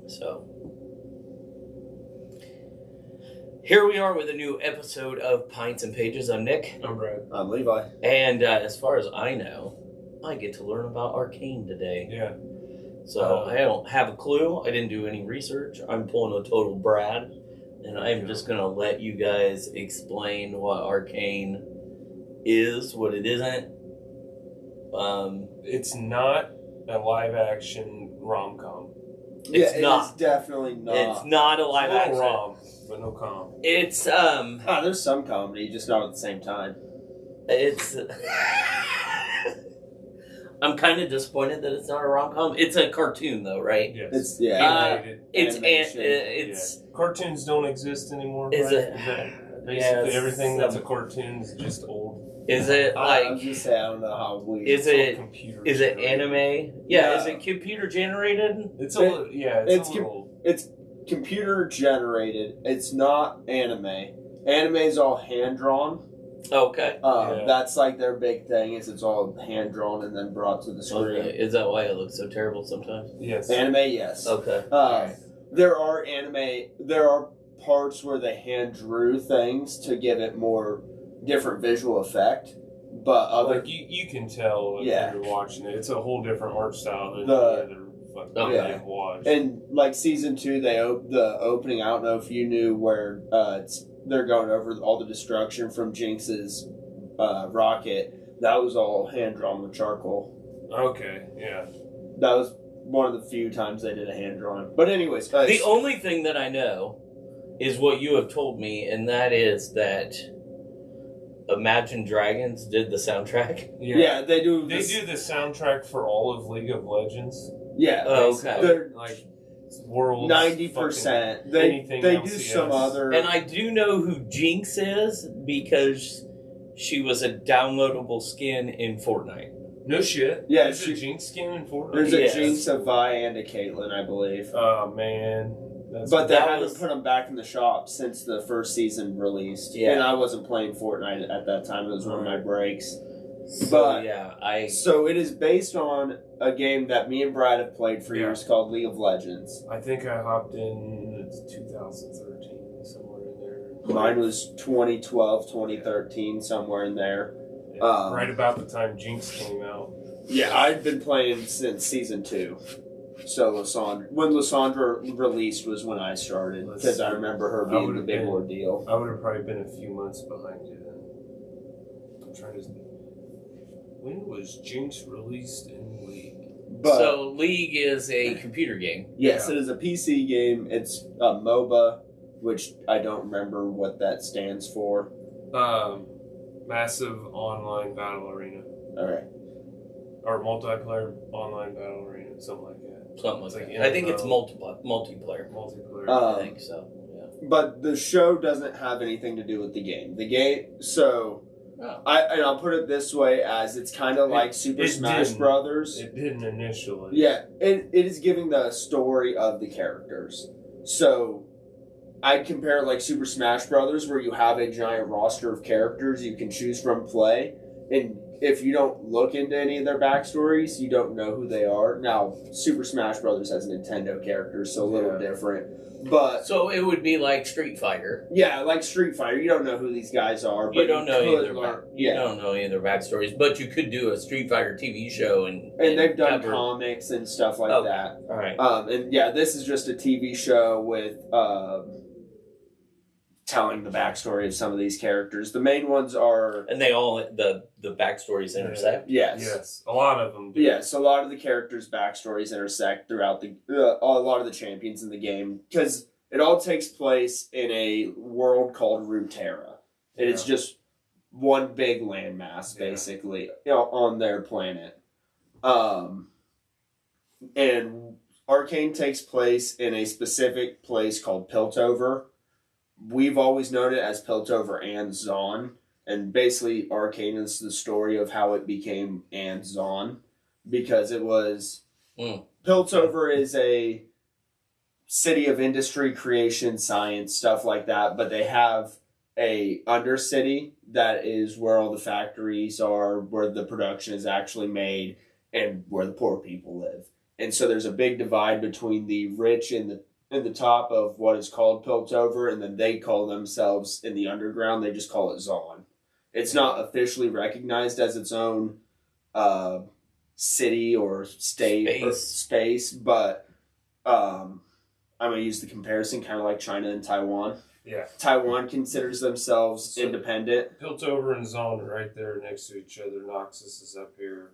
So here we are with a new episode of Pints and Pages. I'm Nick. I'm Brad. I'm Levi. And as far as I know, I get to learn about Arcane today. Yeah. So I don't have a clue. I didn't do any research. I'm pulling a total Brad. And I'm just going to let you guys explain what Arcane is, what it isn't. It's not a live-action rom-com. It's not. It's definitely not. It's not a live It's a action. little rom, but no com. It's there's some comedy, just not at the same time. It's. I'm kind of disappointed that it's not a rom-com. It's a cartoon, though, right? Yes. It's animated. It's Cartoons don't exist anymore. Is right? it? Is that basically Yeah, everything that's a cartoon is just old. Is it I was like? just saying, I don't know how we. Is It's all it? computer Is it generated. anime? Yeah. Yeah. Is it computer generated? It's a little. Yeah. It's a little. It's computer generated. It's not anime. Anime is all hand drawn. Okay. Yeah. That's like their big thing. Is it's all hand drawn and then brought to the screen. Okay. Is that why it looks so terrible sometimes? Yes. Anime, yes. Okay. There are anime. There are parts where they hand drew things to give it more different visual effect, but other Like you can tell when Yeah. you're watching it. It's a whole different art style than The- the other fucking Oh, thing yeah. I've watched. and like season 2, the opening. I don't know if you knew where they're going over all the destruction from Jinx's rocket. That was all hand drawn with charcoal. Okay. Yeah. That was one of the few times they did a hand drawing. But anyways, The only thing that I know is what you have told me, and that is that Imagine Dragons did the soundtrack. yeah, they do. They do the soundtrack for all of League of Legends. Yeah, Oh, okay. they're Like world 90%. They do some other. And I do know who Jinx is because she was a downloadable skin in Fortnite. No shit. Yeah, There's a Jinx skin in Fortnite. There's a Yes. Jinx, a Vi, and a Caitlyn, I believe. Oh man. But they that haven't was- put them back in the shop since the first season released. Yeah. And I wasn't playing Fortnite at that time. It was one of my breaks. So, But- yeah, So it is based on a game that me and Brad have played for Yeah. years called League of Legends. I think I hopped in 2013 somewhere in there. Mine was 2012, 2013, somewhere in there. Yeah, right about the time Jinx came out. Yeah, I've been playing since season 2. So when Lysandra released was when I started, Let's because I see. remember her I being the would've big been- ordeal. I would have probably been a few months behind you then. I'm trying to. When was Jinx released in League? But so League is a computer game. yes, Yeah. it is a PC game. It's a MOBA, which I don't remember what that stands for. Massive online battle arena. All right. Or multiplayer online battle arena, something like that. Something like It's like that. I think it's MMO. multiplayer. Multiplayer. I think so. Yeah. But the show doesn't have anything to do with the game. So Oh. I'll put it this way, as it's kind of like Super it Smash didn't. Brothers. It didn't initially. Yeah, it is giving the story of the characters. So I'd compare it like Super Smash Brothers, where you have a giant roster of characters you can choose from play, and if you don't look into any of their backstories, you don't know who they are. Now, Super Smash Brothers has Nintendo characters, so a little Yeah. different. But So it would be like Street Fighter. yeah, like Street Fighter, you don't know who these guys are. But You don't know could either. learn- You Yeah, don't know either backstories, but you could do a Street Fighter TV show and and they've done cover- comics and stuff like Okay. that. All right. And yeah, this is just a TV show with telling the backstory of some of these characters. The main ones are And they all the backstories intersect. yes. Yes. A lot of them do. Yes, a lot of the characters' backstories intersect throughout a lot of the champions in the game, because it all takes place in a world called Runeterra. It is just one big landmass, Yeah. basically, on their planet. And Arcane takes place in a specific place called Piltover. We've always known it as Piltover and Zon. And basically, Arcane is the story of how it became and Zon. Because it was... Piltover is a city of industry, creation, science, stuff like that. But they have a undercity that is where all the factories are, where the production is actually made, and where the poor people live. And so there's a big divide between the rich in the top of what is called Piltover, and then they call themselves in the underground. They just call it Zon. It's not officially recognized as its own city or state or space, but I'm going to use the comparison kind of like China and Taiwan. Yeah. Taiwan considers themselves independent. Piltover and Zon are right there next to each other. Noxus is up here.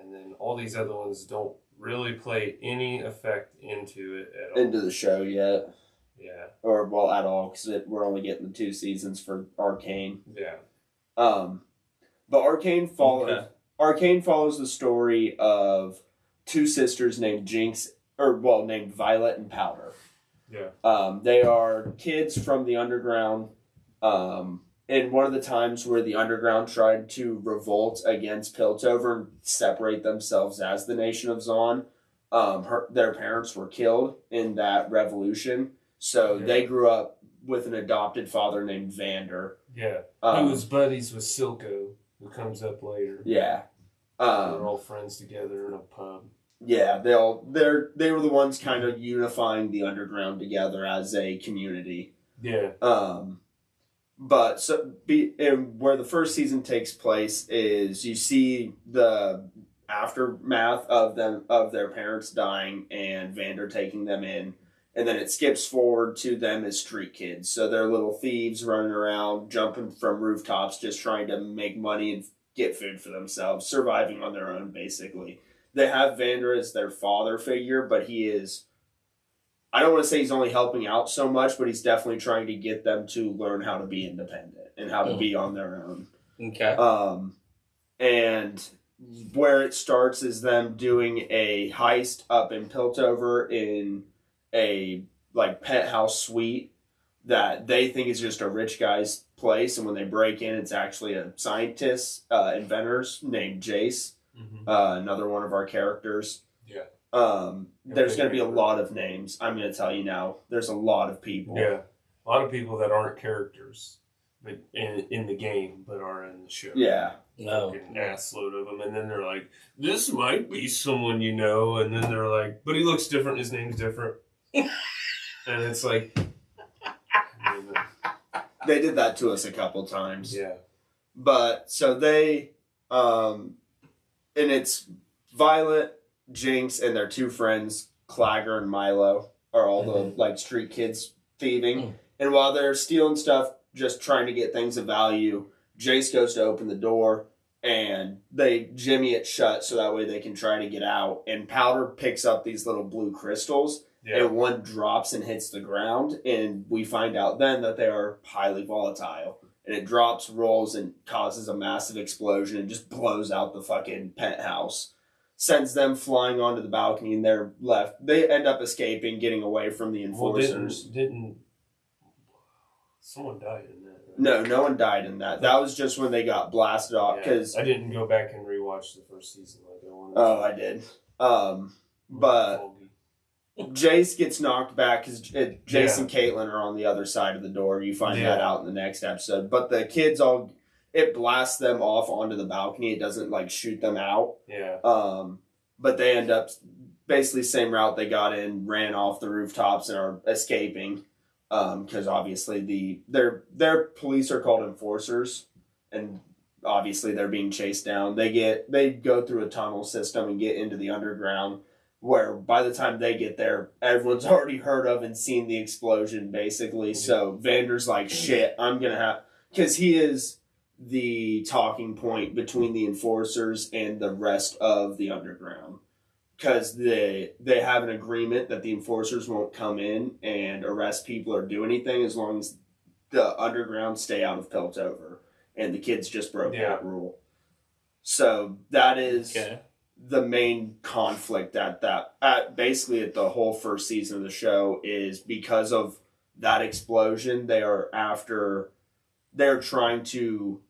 And then all these other ones don't really play any effect into it at all. Into the show yet. Yeah. Or, well, at all, because we're only getting the 2 seasons for Arcane. Yeah. But Arcane follows the story of 2 sisters named named Violet and Powder. Yeah. They are kids from the underground. And one of the times where the underground tried to revolt against Piltover and separate themselves as the nation of Zon, their parents were killed in that revolution. So they grew up with an adopted father named Vander. Yeah. Who was buddies with Silco, who comes up later. Yeah. They're all friends together in a pub. Yeah, they were the ones kind of unifying the underground together as a community. Yeah. But where the first season takes place is you see the aftermath of their parents dying and Vander taking them in, and then it skips forward to them as street kids. So they're little thieves running around, jumping from rooftops, just trying to make money and get food for themselves, surviving on their own, basically. They have Vander as their father figure, but he is, I don't want to say he's only helping out so much, but he's definitely trying to get them to learn how to be independent and how to be on their own. Okay. And where it starts is them doing a heist up in Piltover in a penthouse suite that they think is just a rich guy's place, and when they break in, it's actually a scientist, inventors named Jace, another one of our characters. Yeah. There's going to be a lot of names. I'm going to tell you now. There's a lot of people. Yeah. A lot of people that aren't characters but in the game, but are in the show. Yeah. No. Fucking ass load of them. And then they're like, this might be someone you know. And then they're like, but he looks different. His name's different. And it's like... They did that to us a couple times. Yeah. But, so they... and it's Violet, Jinx, and their 2 friends, Clagger and Milo, are all the street kids thieving. And while they're stealing stuff, just trying to get things of value, Jace goes to open the door, and they jimmy it shut so that way they can try to get out. And Powder picks up these little blue crystals, and one drops and hits the ground, and we find out then that they are highly volatile. And it drops, rolls, and causes a massive explosion and just blows out the fucking penthouse. Sends them flying onto the balcony, and they're left. They end up escaping, getting away from the enforcers. Didn't someone died in that? Right? No one died in that. That was just when they got blasted off. Because I didn't go back and rewatch the first season like I wanted. Oh, I did. But Jace gets knocked back because Jace and Caitlin are on the other side of the door. You find that out in the next episode. But the kids it blasts them off onto the balcony. It doesn't shoot them out. Yeah. But they end up basically same route they got in, ran off the rooftops and are escaping. Because obviously their police are called enforcers, and obviously they're being chased down. They go through a tunnel system and get into the underground, where by the time they get there, everyone's already heard of and seen the explosion, basically. So Vander's like, shit, I'm gonna have, because he is the talking point between the enforcers and the rest of the underground. Because they have an agreement that the enforcers won't come in and arrest people or do anything as long as the underground stay out of Piltover. And the kids just broke that rule. So that is the main conflict at basically at the whole first season of the show, is because of that explosion. They're trying to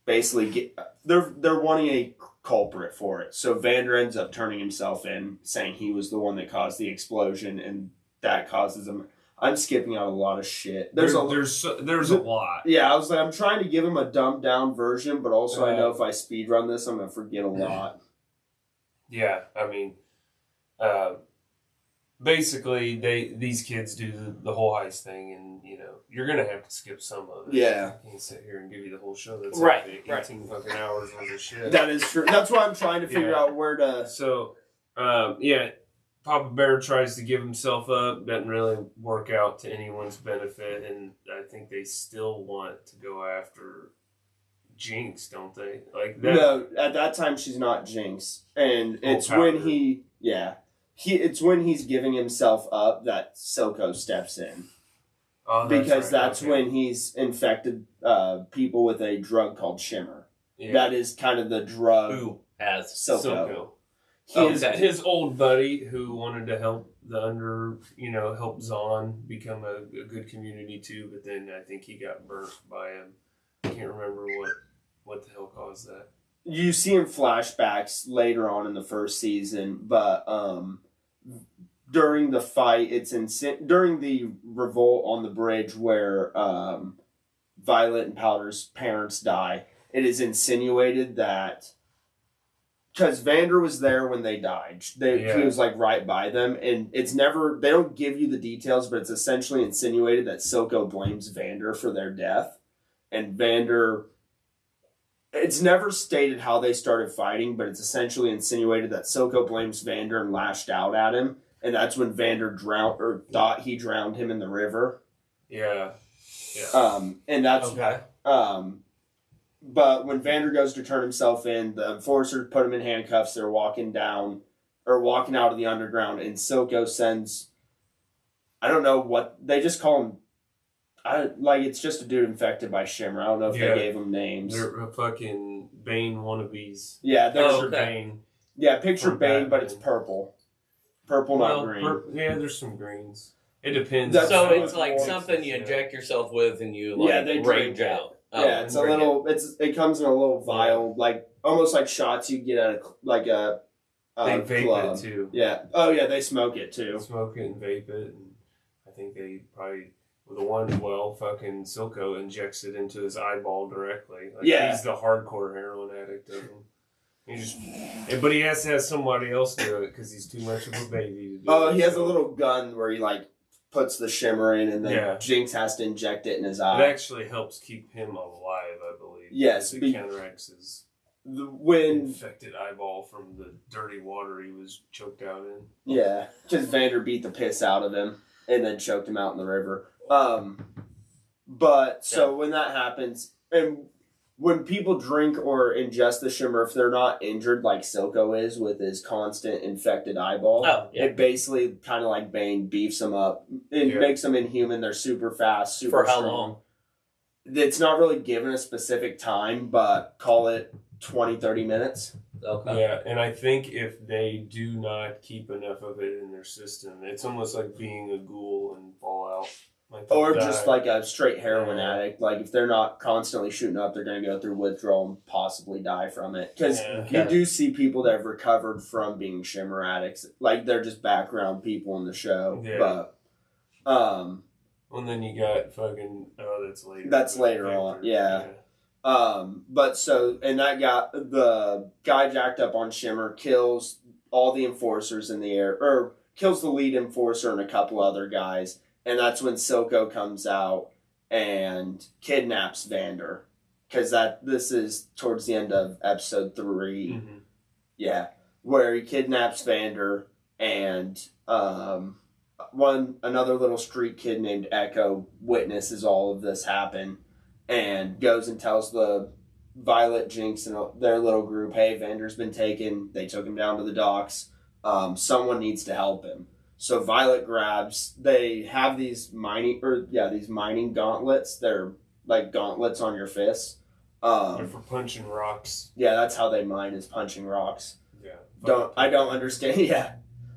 basically they're wanting a culprit for it. So Vander ends up turning himself in, saying he was the one that caused the explosion, and that causes him. I'm skipping out a lot of shit. There's a lot. Yeah, I was like, I'm trying to give him a dumbed down version, but also I know if I speed run this, I'm gonna forget a lot. Yeah, I mean, basically these kids do the whole heist thing, and you're gonna have to skip some of it. Yeah. I can't sit here and give you the whole show. That's Right, like 18 fucking hours worth of shit. That is true. That's why I'm trying to figure out where to. So, Papa Bear tries to give himself up. Doesn't really work out to anyone's benefit, and I think they still want to go after Jinx, don't they? Like that. No, at that time she's not Jinx, and it's when it's when he's giving himself up that Silco steps in. Oh, because right. that's when he's infected people with a drug called Shimmer. Yeah. That is kind of the drug. Who has Silco. His old buddy who wanted to help help Zahn become a good community too, but then I think he got burnt by him. I can't remember what the hell caused that. You see in flashbacks later on in the first season, but during the fight, during the revolt on the bridge where Violet and Powder's parents die, it is insinuated that because Vander was there when they died, he was like right by them, and they don't give you the details, but it's essentially insinuated that Silco blames Vander for their death, and Vander. It's never stated how they started fighting, but it's essentially insinuated that Silco blames Vander and lashed out at him. And that's when Vander thought he drowned him in the river. Yeah. And that's okay. But when Vander goes to turn himself in, the enforcers put him in handcuffs. They're walking out of the underground, and Silco sends. I don't know what they just call him. It's just a dude infected by Shimmer. I don't know if they gave him names. They're fucking Bane wannabes. Yeah, they're Bane. Yeah, picture Bane, but it's purple. Purple, not green. There's some greens. It depends. So it's like something you inject yourself with and you they rage out. Yeah, it's a little. It comes in a little vial, almost like shots you get at a they vape club. it too. Yeah. Oh yeah, they smoke it too. They smoke it and vape it, and I think they probably fucking Silco injects it into his eyeball directly. He's the hardcore heroin addict of him. But he has to have somebody else do it because he's too much of a baby to do it. He has a little gun where he puts the Shimmer in, and then Jinx has to inject it in his eye. It actually helps keep him alive, I believe. Yes, it counteracts his infected eyeball from the dirty water he was choked out in. Yeah, because Vander beat the piss out of him and then choked him out in the river. When that happens, and when people drink or ingest the Shimmer, if they're not injured like Silco is with his constant infected eyeball, it basically kind of like Bane beefs them up. It makes them inhuman. They're super fast, super strong. For how long? It's not really given a specific time, but call it 20, 30 minutes. Okay. Yeah, and I think if they do not keep enough of it in their system, it's almost like being a ghoul in Fallout. Or just like a straight heroin addict. Like if they're not constantly shooting up, they're going to go through withdrawal and possibly die from it. Because you do see people that have recovered from being Shimmer addicts. Like they're just background people in the show. Yeah. But and then you got fucking that's later. That's later on. Yeah. The guy jacked up on Shimmer kills all the enforcers in the air, or kills the lead enforcer and a couple other guys. And that's when Silco comes out and kidnaps Vander. Because this is towards the end of episode 3. Mm-hmm. Yeah. Where he kidnaps Vander and another little street kid named Echo witnesses all of this happen and goes and tells the Violet, Jinx, and their little group, hey, Vander's been taken. They took him down to the docks. Someone needs to help him. So Violet they have these mining gauntlets. They're like gauntlets on your fists. They're for punching rocks. Yeah, that's how they mine, is punching rocks. Yeah. I don't understand. Yeah.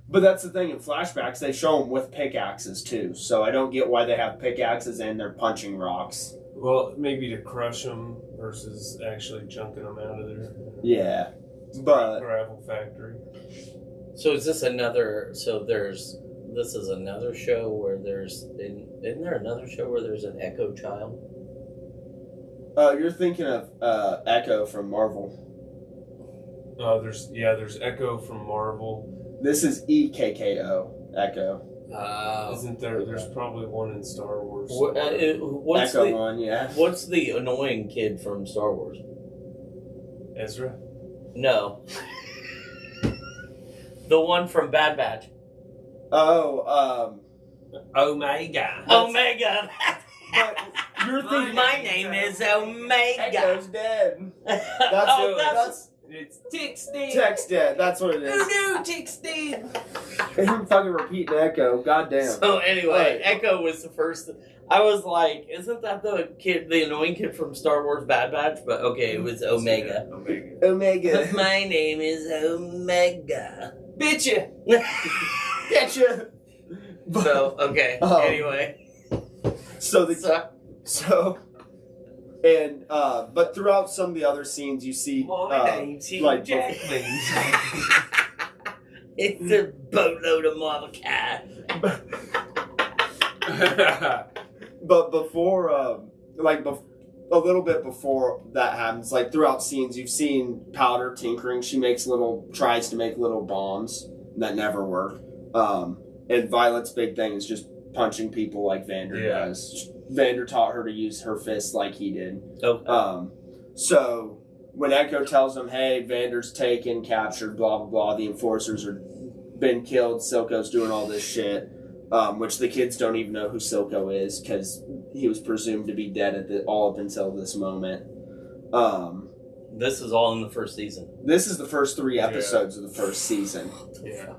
But that's the thing, in flashbacks, they show them with pickaxes too. So I don't get why they have pickaxes and they're punching rocks. Well, maybe to crush them versus actually chunking them out of there. Yeah. Gravel factory. So is this another? This is another show where isn't there another show where there's an Echo child? You're thinking of Echo from Marvel. There's Echo from Marvel. This is EKKO, Echo. Isn't there? There's probably one in Star Wars. What's Echo the one, yeah. What's the annoying kid from Star Wars? Ezra? No. The one from Bad Batch. Oh, Omega. Omega. but you're thinking My name is Omega. Echo's dead. That's It's Tick's dead. Tech's dead. That's what it Who is. knew Tick's dead? I'm fucking repeating Echo. Goddamn. So anyway, Right. Echo was the first. I was like, isn't that the annoying kid from Star Wars Bad Batch? But okay, it was Omega. Yeah, Omega. Omega. My name is Omega. Bitcha. Getcha. So okay. Anyway, So but throughout some of the other scenes, you see My name's Hugh like Jackman. it's a boatload of marble cat. but before a little bit before that happens, like throughout scenes, you've seen Powder tinkering. She tries to make little bombs that never work. And Violet's big thing is just punching people like Vander does. Vander taught her to use her fists like he did. Okay. So when Echo tells him, hey, Vander's taken, captured, blah, blah, blah, the enforcers are been killed, Silco's doing all this shit, which the kids don't even know who Silco is because he was presumed to be dead all up until this moment. This is all in the first season. This is the first 3 episodes of the first season. Yeah.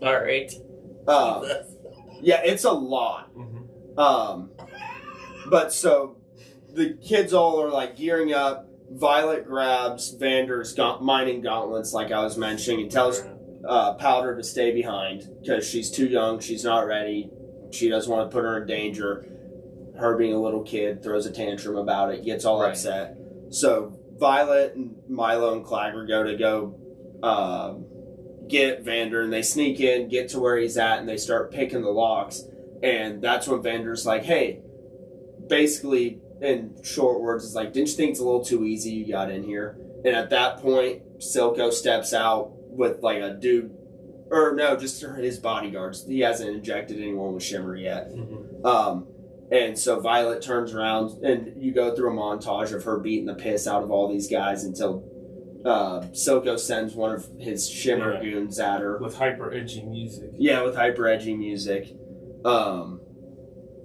All right. Yeah, it's a lot. Mm-hmm. But so the kids all are like gearing up. Violet grabs Vander's mining gauntlets, like I was mentioning, and tells Powder to stay behind because she's too young. She's not ready. She doesn't want to put her in danger. Her being a little kid throws a tantrum about it, gets all upset. So Violet and Milo and Clagger go get Vander, and they sneak in, get to where he's at, and they start picking the locks. And that's when Vander's like, hey, basically, in short words, it's like, didn't you think it's a little too easy you got in here? And at that point, Silco steps out with like a dude, or no, just his bodyguards. He hasn't injected anyone with Shimmer yet. Mm-hmm. And so Violet turns around, and you go through a montage of her beating the piss out of all these guys until Silco sends one of his Shimmer goons at her. With hyper edgy music. Yeah, with hyper edgy music.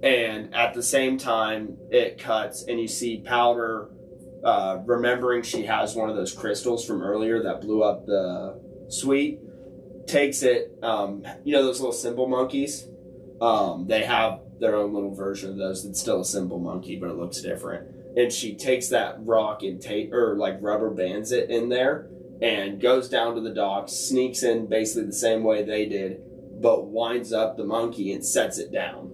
And at the same time, it cuts, and you see Powder remembering she has one of those crystals from earlier that blew up the suite. Takes it, you know those little symbol monkeys? They have their own little version of those. It's still a symbol monkey, but it looks different. And she takes that rock and rubber bands it in there and goes down to the docks, sneaks in basically the same way they did, but winds up the monkey and sets it down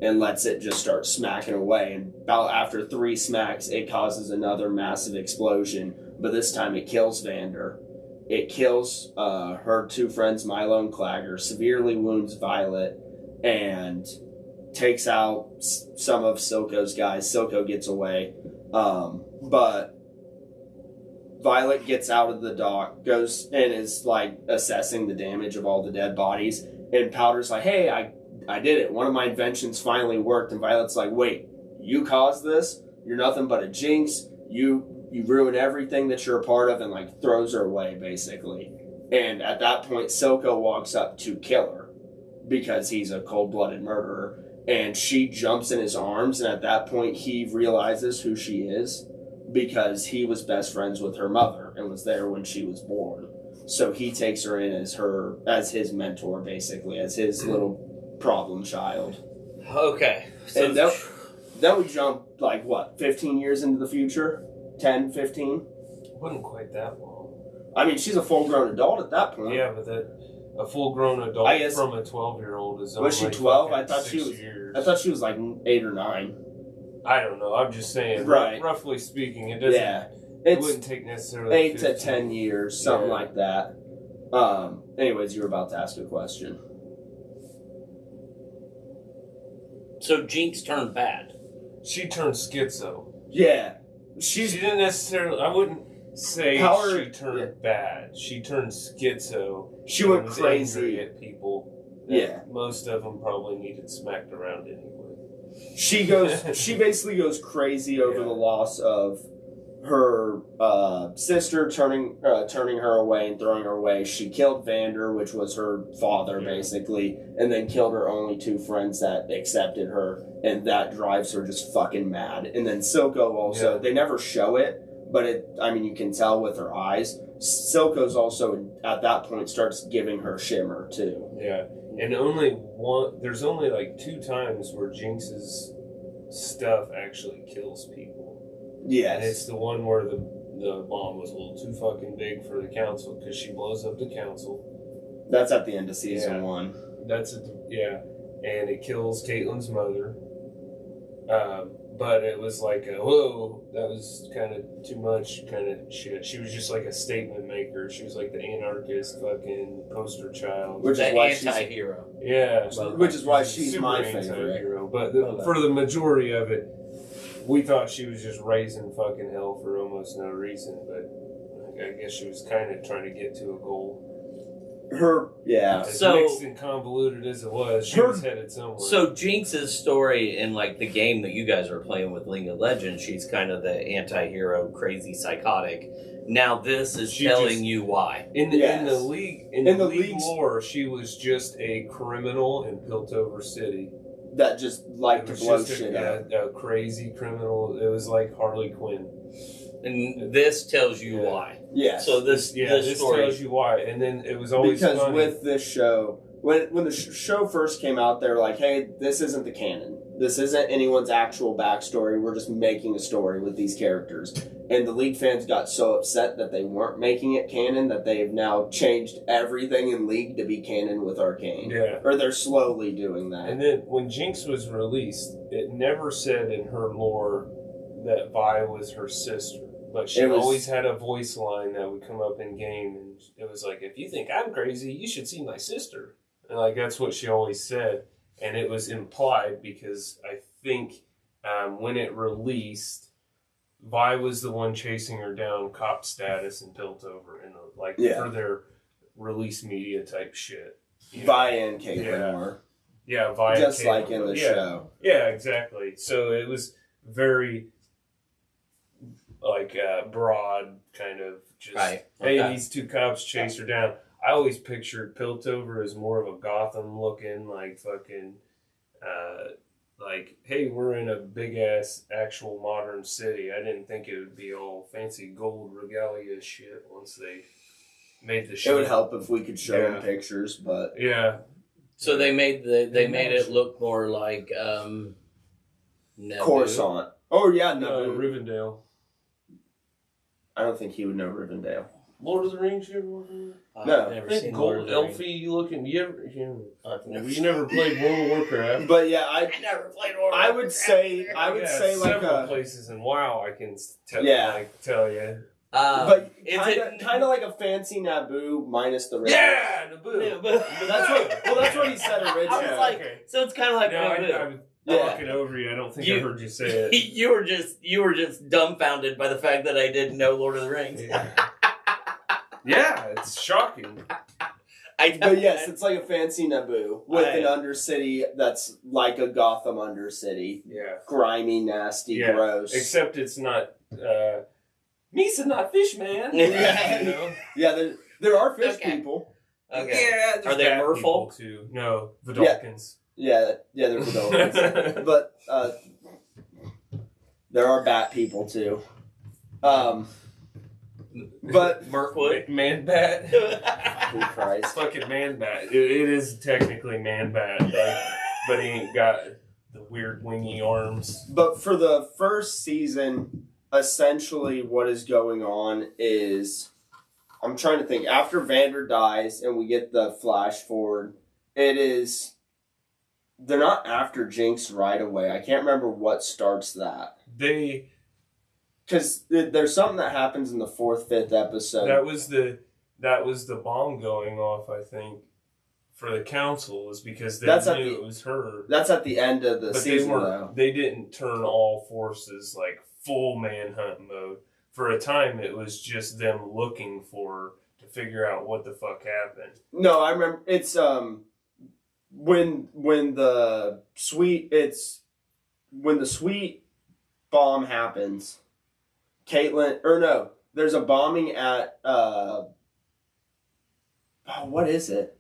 and lets it just start smacking away. And about after 3 smacks, it causes another massive explosion, but this time it kills Vander. It kills her 2 friends, Milo and Clagger, severely wounds Violet, and takes out some of Silco's guys. Silco gets away. But Violet gets out of the dock, goes and is like assessing the damage of all the dead bodies. And Powder's like, hey, I did it. One of my inventions finally worked. And Violet's like, wait, you caused this? You're nothing but a jinx. You ruin everything that you're a part of, and like throws her away basically. And at that point, Silco walks up to kill her because he's a cold-blooded murderer. And she jumps in his arms, and at that point, he realizes who she is because he was best friends with her mother and was there when she was born. So he takes her in as his mentor, basically, as his little problem child. Okay. So And that would jump, 15 years into the future? 10, 15? Wasn't quite that long. I mean, she's a full-grown adult at that point. Yeah, but a full-grown adult I guess, from a 12-year-old is was she only 12? fucking I thought 6 years. I thought she was like 8 or 9. I don't know. I'm just saying. Right. Roughly speaking, it doesn't. Yeah. It It's wouldn't take necessarily 8 to 15. 10 years, something like that. Anyways, you were about to ask a question. So Jinx turned bad. She turned schizo. Yeah. She didn't necessarily. I wouldn't. say she turned bad. She turned schizo. She went was crazy angry at people. Most of them probably needed smacked around anyway. She basically goes crazy over the loss of her sister turning her away and throwing her away. She killed Vander, which was her father, basically, and then killed her only 2 friends that accepted her, and that drives her just fucking mad. And then Silco also, they never show it, but you can tell with her eyes. Silco's also, at that point, starts giving her shimmer, too. Yeah, and there's only like 2 times where Jinx's stuff actually kills people. Yes. And it's the one where the bomb was a little too fucking big for the council, because she blows up the council. That's at the end of season 1. And it kills Caitlyn's mother. But it was like, whoa, that was kind of too much kind of shit. She was just like a statement maker. She was like the anarchist fucking poster child. Which is why anti-hero. Yeah. Which is why she's my favorite. Anti-hero. But for the majority of it, we thought she was just raising fucking hell for almost no reason. But I guess she was kind of trying to get to a goal. As mixed and convoluted as it was, she was headed somewhere. So Jinx's story in like the game that you guys are playing with League of Legends, she's kind of the anti-hero, crazy psychotic. Now this is telling you why. In the league lore, she was just a criminal in Piltover City. That just liked to blow shit up. A crazy criminal. It was like Harley Quinn. And this tells you why. Yeah. So this story tells you why. And then it was always funny. With this show, when the show first came out, they're like, hey, this isn't the canon. This isn't anyone's actual backstory. We're just making a story with these characters. And the League fans got so upset that they weren't making it canon that they have now changed everything in League to be canon with Arcane. Yeah. Or they're slowly doing that. And then when Jinx was released, it never said in her lore that Vi was her sister. But she always had a voice line that would come up in game, and it was like, if you think I'm crazy, you should see my sister. And like that's what she always said. And it was implied because I think when it released, Vi was the one chasing her down cop status and Piltover for their release media type shit. Vi and Caitlyn were. Yeah, Vi just and Caitlyn like in the show. Yeah, exactly. So it was very broad kind of just, hey, these 2 cops chase her down. I always pictured Piltover as more of a Gotham looking, like fucking, hey, we're in a big ass actual modern city. I didn't think it would be all fancy gold regalia shit once they made the show. It would help if we could show them pictures, but So they made it look more like Coruscant. Oh yeah, Rivendell. I don't think he would know Rivendell. Lord of the Rings, you ever watched that? No. I've never seen gold elfy looking. You never played World of Warcraft. But yeah, I never played World of Warcraft. I would say like several places in WoW I can tell you. But kind of like a fancy Naboo minus the red. Yeah, Naboo. That's what he said originally. I was like, so it's kind of like Naboo. I'm talking over you. I don't think I heard you say it. You were just dumbfounded by the fact that I didn't know Lord of the Rings. Yeah, it's shocking. But yes, it's like a fancy Naboo with an undercity that's like a Gotham undercity. Yeah. Grimy, nasty, gross. Except it's not Misa, not fish man. Yeah, there are fish people. Okay. Yeah, are they merfolk too? No, Vidalkins. Yeah, they're Vidalkins. But there are bat people too. But Mirkwood, man bat. Christ. Fucking man bat. It is technically man bat, but he ain't got the weird wingy arms. But for the first season, essentially what is going on is, I'm trying to think, after Vander dies and we get the flash forward, they're not after Jinx right away. I can't remember what starts that. Because there's something that happens in the 4th, 5th episode. That was the bomb going off, I think, for the council, is because they knew it was her. That's at the end of the season, though. They didn't turn all forces like full manhunt mode. for a time, it was just them looking to figure out what the fuck happened. No, I remember it's when the sweet bomb happens, there's a bombing at what is it?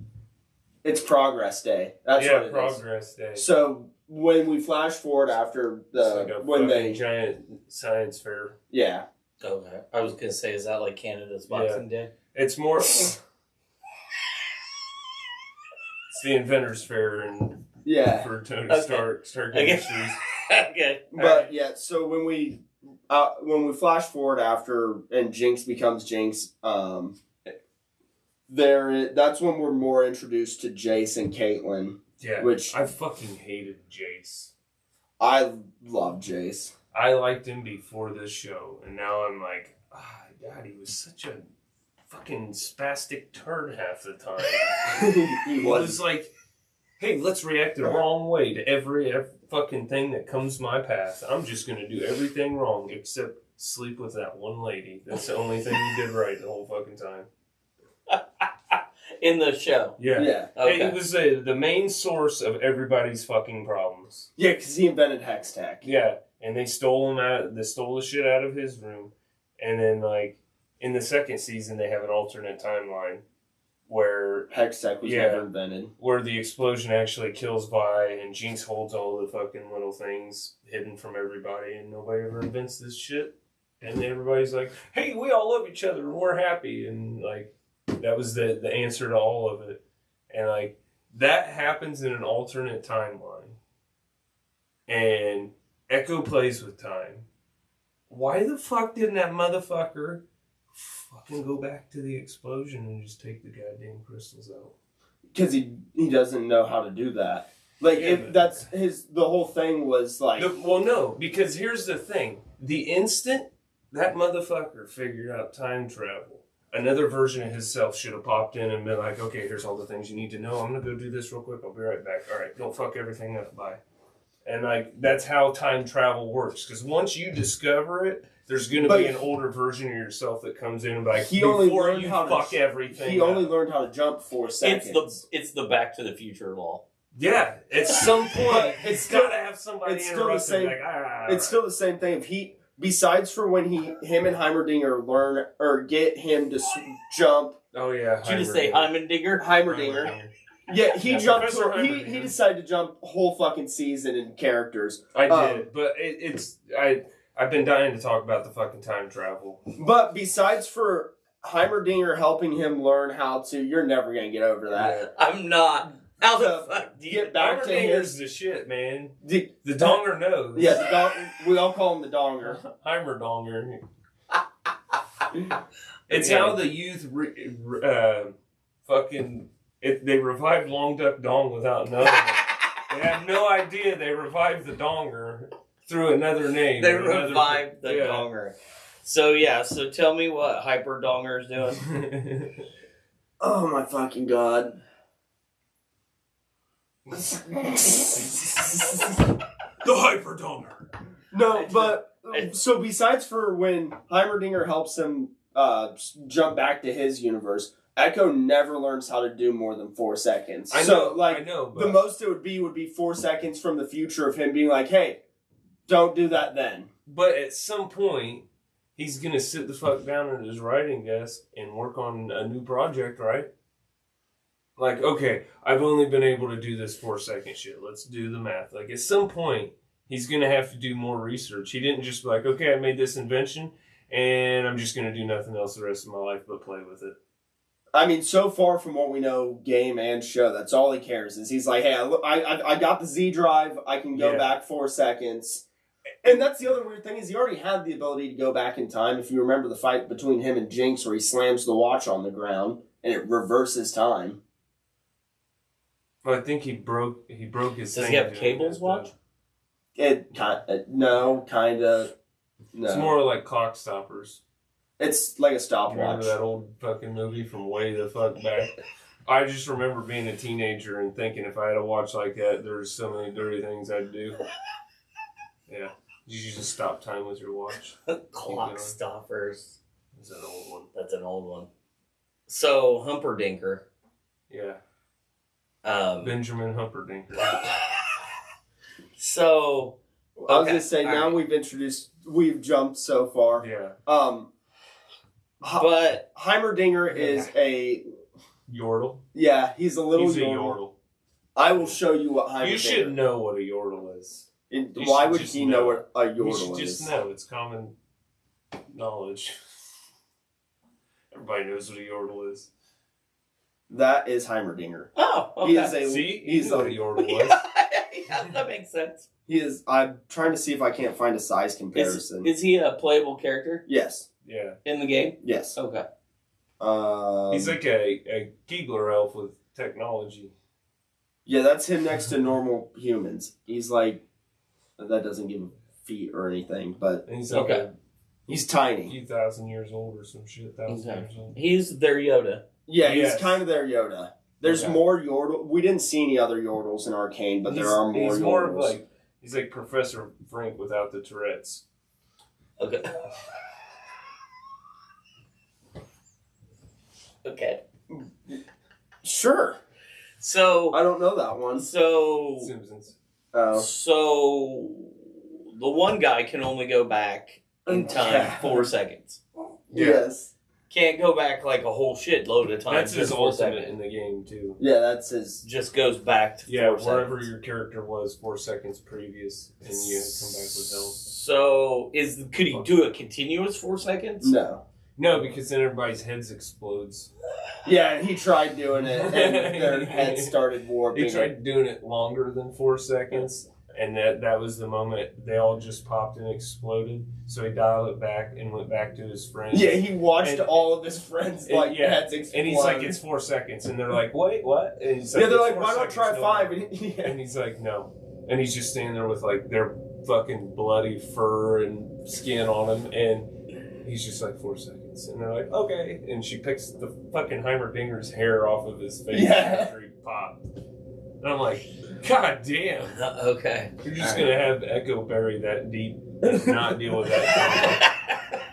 It's Progress Day. That's what it Progress Day. So when we flash forward after giant science fair. Yeah. Okay. I was gonna say, is that like Canada's Boxing Day? It's more. It's the Inventors Fair for Tony Stark Industries. Okay. But so when we flash forward after and Jinx becomes Jinx, that's when we're more introduced to Jace and Caitlyn. Yeah, which I fucking hated Jace. I love Jace. I liked him before this show, and now I'm like, God, he was such a fucking spastic turd half the time. He was like, hey, let's react the wrong way to every fucking thing that comes my path. I'm just gonna do everything wrong except sleep with that one lady. That's the only thing he did right the whole fucking time. In the show. Yeah. Okay. It was the main source of everybody's fucking problems. Yeah, because he invented Hex Tech. Yeah, and they stole the shit out of his room. And then, like, in the second season, they have an alternate timeline where Hex Tech was never invented. Where the explosion actually kills Vi, and Jinx holds all the fucking little things hidden from everybody, and nobody ever invents this shit. And everybody's like, hey, we all love each other, and we're happy. And, like, that was the answer to all of it. And, like, that happens in an alternate timeline. And Echo plays with time. Why the fuck didn't that motherfucker fucking go back to the explosion and just take the goddamn crystals out? Because he doesn't know how to do that. Like, the whole thing was like... No, because here's the thing. The instant that motherfucker figured out time travel, another version of himself should have popped in and been like, okay, here's all the things you need to know. I'm going to go do this real quick. I'll be right back. All right, don't fuck everything up. Bye. And, like, that's how time travel works. Because once you discover it, there's going to be an older version of yourself that comes in and be like, before you fuck everything He only learned how to jump 4 seconds. It's the Back to the Future law. Yeah, at some point, it's got to have somebody interrupted. It's still the same thing. Besides for when him and Heimerdinger learn or get him to jump. Oh yeah. Did you just say Heimerdinger? Heimerdinger. Yeah, he jumped. He decided to jump a whole fucking season in characters. I did, but I've been dying to talk about the fucking time travel. But besides for Heimerdinger helping him learn how to, you're never gonna get over that. Yeah. I'm not. How the fuck do you get back to his the shit, man? The donger knows. Yeah, we all call him the donger. Heimer donger. It's how the youth they revived Long Duck Dong without knowing it. They have no idea they revived the donger through another name. They revived the donger. So tell me what Hyper Donger is doing. Oh my fucking god. The Hyper Donger. No, but so besides for when Heimerdinger helps him jump back to his universe, Echo never learns how to do more than 4 seconds. I know. The most it would be 4 seconds from the future of him being like, hey, don't do that then. But at some point, he's going to sit the fuck down at his writing desk and work on a new project, right? Like, okay, I've only been able to do this 4 second shit. Let's do the math. Like, at some point, he's going to have to do more research. He didn't just be like, okay, I made this invention, and I'm just going to do nothing else the rest of my life but play with it. I mean, so far from what we know, game and show, that's all he cares is he's like, hey, I got the Z drive. I can go back 4 seconds. And that's the other weird thing is he already had the ability to go back in time. If you remember the fight between him and Jinx where he slams the watch on the ground and it reverses time. Well, I think he broke his thing. Does he have Cable's watch? No, kind of. No. It's more like clock stoppers. It's like a stopwatch. Remember that old fucking movie from way the fuck back? I just remember being a teenager and thinking if I had a watch like that, there's so many dirty things I'd do. Yeah. Did you just stop time with your watch? Clock stoppers. That's an old one. That's an old one. So, Humperdincker. Yeah. Benjamin Humperdincker. So, okay, I was gonna say now we've jumped so far. Yeah. But Heimerdinger is a yordle. Yeah, he's a little He's yordle. a yordle. I will show you what Heimerdinger. You should know what a yordle is. Why would he know what a yordle is? You should just know. It's common knowledge. Everybody knows what a yordle is. That is Heimerdinger. Oh, okay. He is a, he's what a yordle was. Yeah, that makes sense. He is. I'm trying to see if I can't find a size comparison. Is he a playable character? Yes. Yeah. In the game? Yes. Okay. He's like a Keegler elf with technology. Yeah, that's him next to normal humans. He's like, that doesn't give him feet or anything, but and he's like he's tiny. A few thousand years old or some shit. Years old. He's their Yoda. Yeah, he's kind of their Yoda. There's more Yordle. We didn't see any other Yordles in Arcane, but there are more Yordles. More of like, he's like Professor Frank without the Tourette's. Okay. Okay. Sure. So I don't know that one. So Simpsons. Oh. So the one guy can only go back in time 4 seconds. Yes. Can't go back like a whole shitload of time. That's his ultimate seconds. in the game too. Yeah, that's his. Just goes back to 4 seconds. Wherever your character was 4 seconds previous, and you come back with health. So could he do a continuous 4 seconds? No, because then everybody's heads explodes. Yeah, and he tried doing it, and their heads started warping. He tried doing it longer than 4 seconds, and that was the moment they all just popped and exploded. So he dialed it back and went back to his friends. Yeah, he watched all of his friends heads explode. And he's like, "It's 4 seconds," and they're like, "Wait, what?" And he's like, they're like, "Why not try 5?" And he's like, "No," and he's just standing there with like their fucking bloody fur and skin on him, and he's just like 4 seconds, and they're like, "Okay," and she picks the fucking Heimerdinger's hair off of his face after he popped, and I'm like, God damn. Okay. You're just gonna have Echo bury that deep and not deal with that.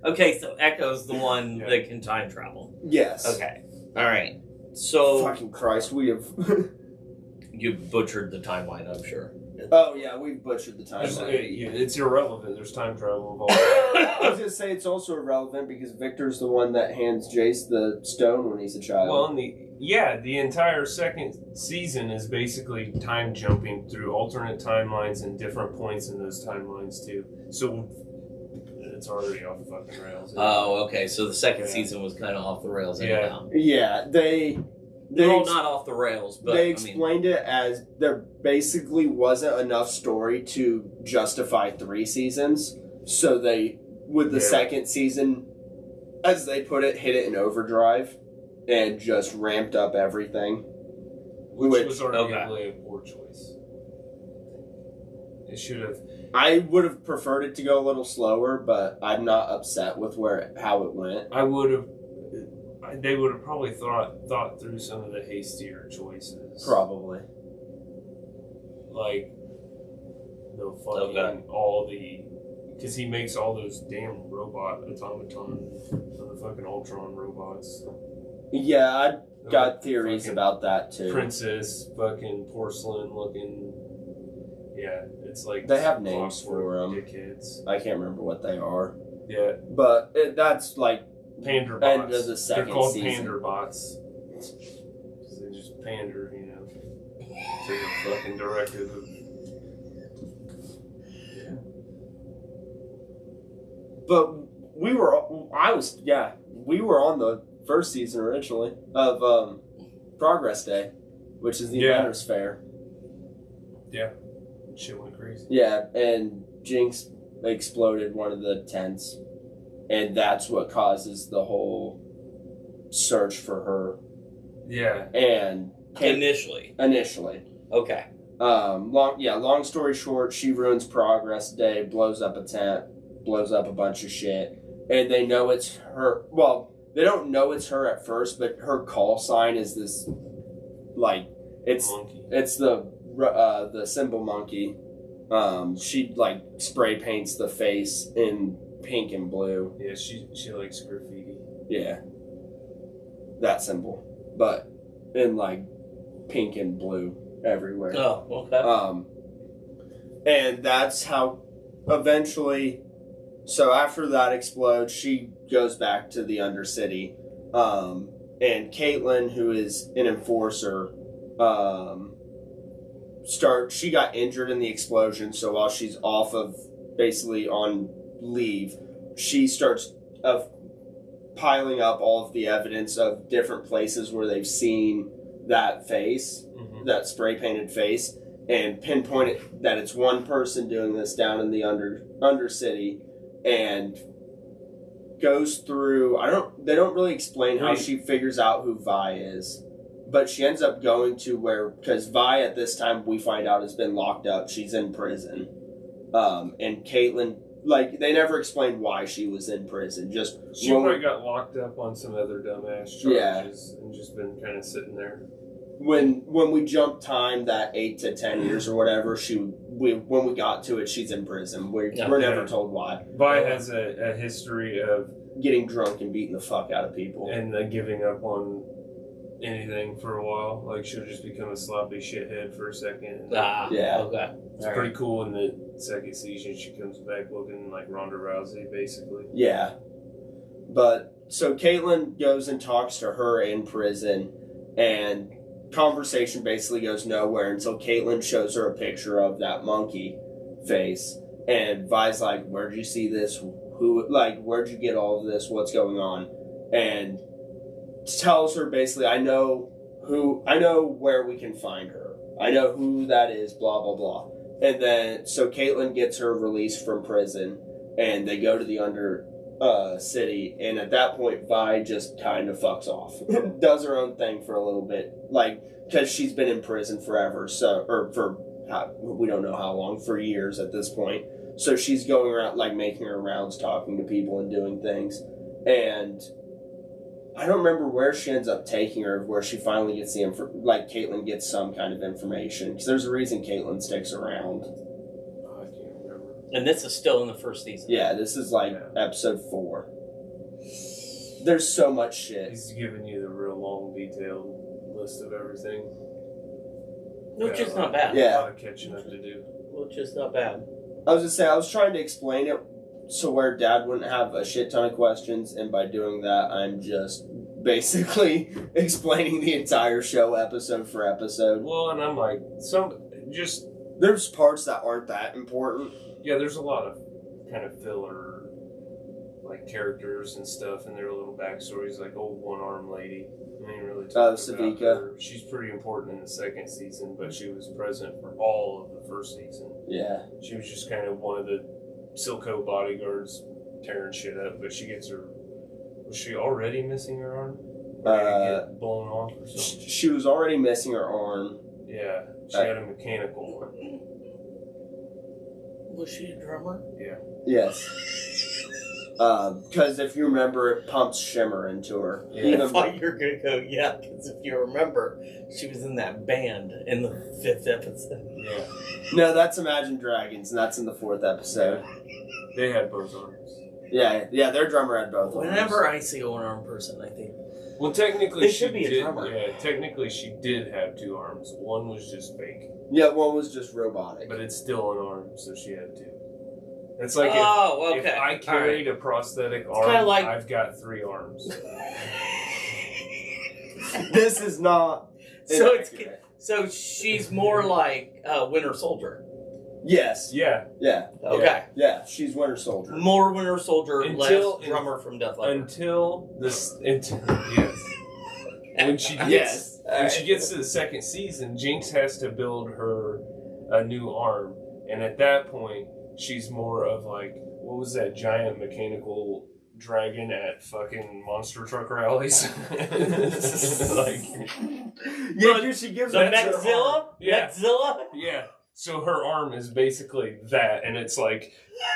Okay, so Echo's the one that can time travel. Yes. Okay. Alright. So fucking Christ, we have you butchered the timeline, I'm sure. Oh yeah, we've butchered the timeline. It's irrelevant. There's time travel involved. I was gonna say it's also irrelevant because Victor's the one that hands Jace the stone when he's a child. Well, the entire second season is basically time jumping through alternate timelines and different points in those timelines too. So it's already off the fucking rails. Oh, okay. So the second season was kind of off the rails anyhow. Yeah, They're not off the rails, but they explained it as there basically wasn't enough story to justify 3 seasons. So they, with the second season, as they put it, hit it in overdrive and just ramped up everything. Which was arguably a poor choice. It should have. I would have preferred it to go a little slower, but I'm not upset with how it went. I would have. They would have probably thought through some of the hastier choices. Probably. Like the fucking because he makes all those damn robot automaton, the fucking Ultron robots. Yeah, I got theories about that too. Princess, fucking porcelain looking. Yeah, it's like they have names for them. Dickheads. I can't remember what they are. Yeah, but that's like Panderbots. End of the second They're called season. Panderbots. They just pander, to the fucking directive. But we were on the first season originally of Progress Day, which is the Inventor's Fair. Yeah. Shit went crazy. Yeah, and Jinx exploded one of the tents, and that's what causes the whole search for her. Yeah. And Initially. Okay. Long story short, she ruins Progress Day, blows up a tent, blows up a bunch of shit, and they know it's her. Well, they don't know it's her at first, but her call sign is this, like, it's monkey. It's the symbol monkey, She like spray paints the face in pink and blue. Yeah, she likes graffiti. Yeah, that symbol, but in like pink and blue everywhere. Oh, okay. And that's how eventually. So after that explodes, she goes back to the Undercity, and Caitlin, who is an enforcer, she got injured in the explosion. So while she's off of basically on leave, she starts piling up all of the evidence of different places where they've seen that face, that spray painted face, and pinpointed that it's one person doing this down in the Undercity, and goes through. They don't really explain how she figures out who Vi is, but she ends up going to because Vi at this time we find out has been locked up. She's in prison, and Caitlin. Like, they never explained why she was in prison. She probably got locked up on some other dumbass charges and just been kind of sitting there. When we jump time that 8 to 10 years or whatever, when we got to it, she's in prison. We're never told why. Vi has a history of getting drunk and beating the fuck out of people. And giving up on anything for a while. Like, she'll just become a sloppy shithead for a second. Yeah. Okay. It's pretty cool in the second season. She comes back looking like Ronda Rousey, basically. Yeah. But, so Caitlin goes and talks to her in prison, and conversation basically goes nowhere until Caitlin shows her a picture of that monkey face. And Vi's like, where'd you see this? Where'd you get all of this? What's going on? And tells her basically, I know where we can find her. I know who that is, blah, blah, blah. And then, so Caitlin gets her released from prison, and they go to the Undercity, and at that point, Vi just kind of fucks off. Does her own thing for a little bit, because she's been in prison forever, we don't know how long, for years at this point. So she's going around, making her rounds, talking to people and doing things. And I don't remember where she ends up taking her, where she finally gets Caitlin gets some kind of information. Because there's a reason Caitlin sticks around. Oh, I can't remember. And this is still in the first season. Yeah, this is episode 4. There's so much shit. He's giving you the real long, detailed list of everything. Which is not bad. Yeah. A lot of catching up to do. Which is not bad. I was going to say, I was trying to explain it so where Dad wouldn't have a shit ton of questions, and by doing that, I'm just basically explaining the entire show episode for episode. Well, and I'm like, there's parts that aren't that important. Yeah, there's a lot of kind of filler, characters and stuff, and their little backstories, old one-arm lady. I mean, really talk about Savika. her. She's pretty important in the second season, but she was present for all of the first season. Yeah. She was just kind of one of the Silco bodyguards tearing shit up, but she gets her... Was she already missing her arm? Or did it get blown off or something? She was already missing her arm. Yeah, she had a mechanical one. Was she a drummer? Yeah. Yes. Because if you remember, it pumps shimmer into her. Yeah. I thought you were going to go, yeah, because if you remember, she was in that band in the 5th episode. Yeah. No, that's Imagine Dragons, and that's in the 4th episode. They had both arms. Yeah, their drummer had both arms. Whenever I see a one-armed person, I think... Well, technically, she be a drummer. Yeah, technically she did have 2 arms. One was just fake. Yeah, one was just robotic. But it's still an arm, so she had 2. It's like if I carried a prosthetic arm, I've got 3 arms. This is not... So she's more like Winter Soldier. Yes. Yeah. Okay. Yeah, she's Winter Soldier. More Winter Soldier, less drummer from Death Leopard. Until yes. When she gets to the second season, Jinx has to build her a new arm, and at that point, she's more of what was that giant mechanical dragon at fucking monster truck rallies? She gives the Mechzilla? Yeah. Mechzilla? Yeah. So her arm is basically that, and it's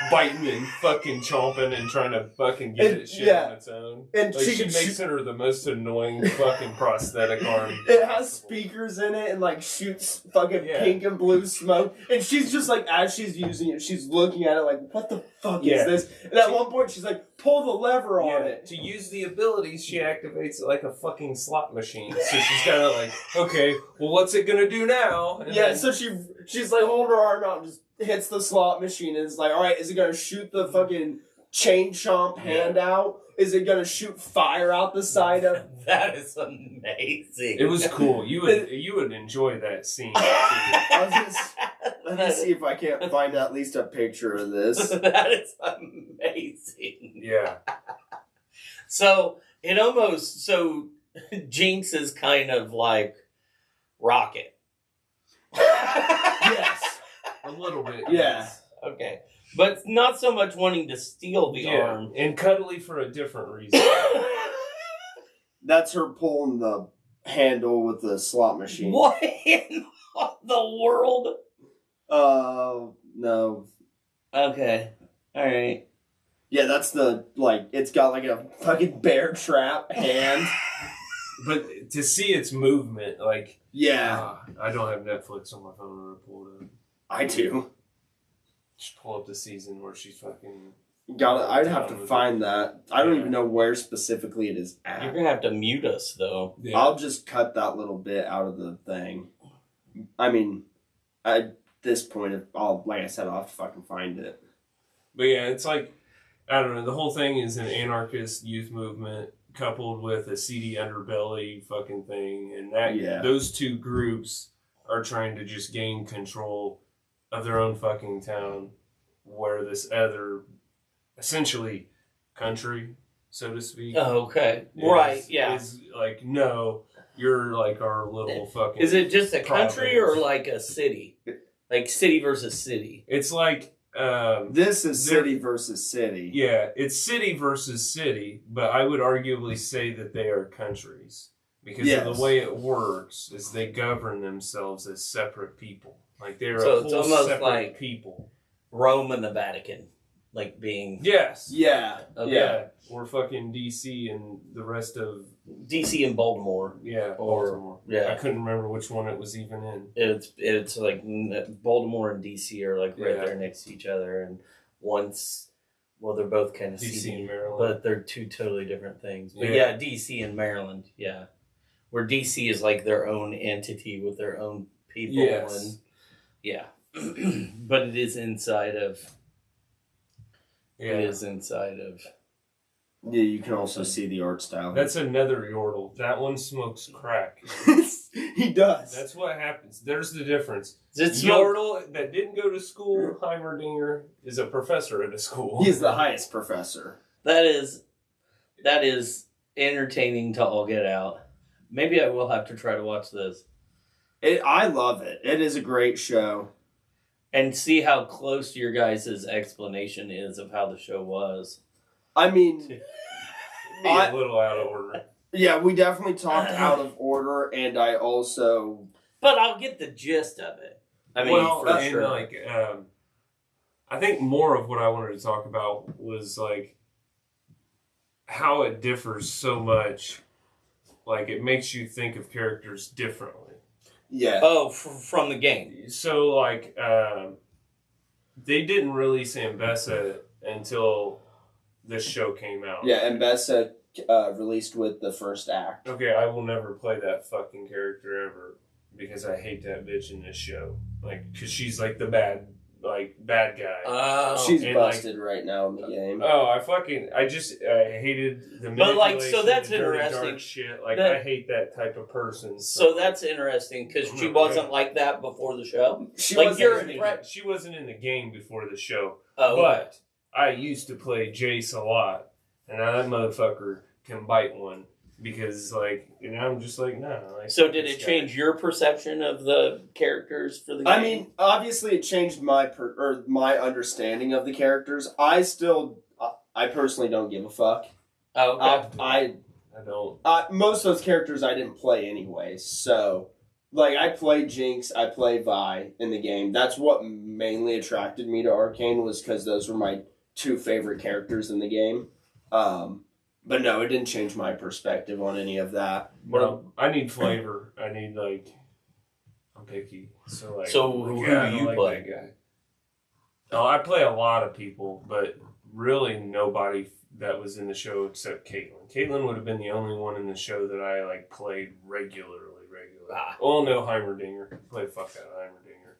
biting and fucking chomping and trying to fucking get it shit on its own. And like, she makes it her the most annoying fucking prosthetic arm. It has speakers in it and like shoots fucking pink and blue smoke. And she's just like, as she's using it, she's looking at it like, what the fuck is this? And at one point she's like, pull the lever on it. To use the abilities, she activates it like a fucking slot machine. So she's kind of like, okay, well, what's it gonna do now? And then, so she's like holding her arm out and just hits the slot machine and is like, all right, is it gonna shoot the fucking chain chomp hand out? Is it gonna shoot fire out the side of? That is amazing. It was cool. You would enjoy that scene. Let me see if I can't find at least a picture of this. That is amazing. Yeah. So Jinx is kind of like Rocket. Yes. A little bit. Yeah. Yes. Okay. But not so much wanting to steal the arm. And cuddly for a different reason. That's her pulling the handle with the slot machine. What in the world? No. Okay. Alright. Yeah, that's it's got like a fucking bear trap hand. But to see its movement, yeah. I don't have Netflix on my phone to pull it up. I do. Just pull up the season where she's fucking... I'd have to find that. I don't even know where specifically it is at. You're going to have to mute us, though. Yeah. I'll just cut that little bit out of the thing. I mean, at this point, like I said, I'll have to fucking find it. But yeah, it's like, I don't know, the whole thing is an anarchist youth movement coupled with a seedy underbelly fucking thing. And those two groups are trying to just gain control of their own fucking town, where this other, essentially, country, so to speak. Oh, okay. Right, yeah. Is like, no, you're like our little fucking... Is it just a country or like a city? Like city versus city? It's like... this is city versus city. Yeah, it's city versus city, but I would arguably say that they are countries. Because of the way it works, is they govern themselves as separate people. Like they're a whole separate like people. Rome and the Vatican, like being. Yes. Yeah. Okay. Yeah. Or fucking DC and the rest of. DC and Baltimore. Yeah. Baltimore. I couldn't remember which one it was even in. It's like Baltimore and DC are like right there next to each other, and they're both kind of DC and Maryland, but they're two totally different things. But yeah, DC and Maryland. Yeah, where DC is like their own entity with their own people. Yes. And yeah, but it is inside of. Yeah. It is inside of. Yeah, you can also see the art style. That's another Yordle. That one smokes crack. He does. That's what happens. There's the difference. Yordle that didn't go to school, Heimerdinger, is a professor at a school. He's the highest professor. That is entertaining to all get out. Maybe I will have to try to watch this. I love it. It is a great show. And see how close your guys' explanation is of how the show was. I mean... a little out of order. Yeah, we definitely talked out of order, and I also... But I'll get the gist of it. I mean, for sure. I think more of what I wanted to talk about was, like, how it differs so much. Like, it makes you think of characters differently. Yeah. Oh, from the game. So, like, they didn't release Ambessa until this show came out. Yeah, Ambessa released with the first act. Okay, I will never play that fucking character ever because I hate that bitch in this show. Like, because she's like the bad guy. She's busted right now in the game. I just hated the manipulation. But like, so that's the dirty, interesting. dark shit. Like, I hate that type of person. So that's interesting because she wasn't like that before the show. She wasn't in the game before the show. Oh, but I used to play Jace a lot, and now that motherfucker can bite one. Because, like, I'm just like, no. Like, so did it change your perception of the characters for the game? I mean, obviously it changed my understanding of the characters. I personally don't give a fuck. Oh, okay. I don't. Most of those characters I didn't play anyway, so like, I play Jinx, I play Vi in the game. That's what mainly attracted me to Arcane, was because those were my two favorite characters in the game. But no, it didn't change my perspective on any of that. No, I need flavor. I need, like, I'm picky. So who do you play? That guy. No, I play a lot of people, but really nobody that was in the show except Caitlyn. Caitlyn would have been the only one in the show that I, like, played regularly. Well, no, Heimerdinger. Play the fuck out of Heimerdinger.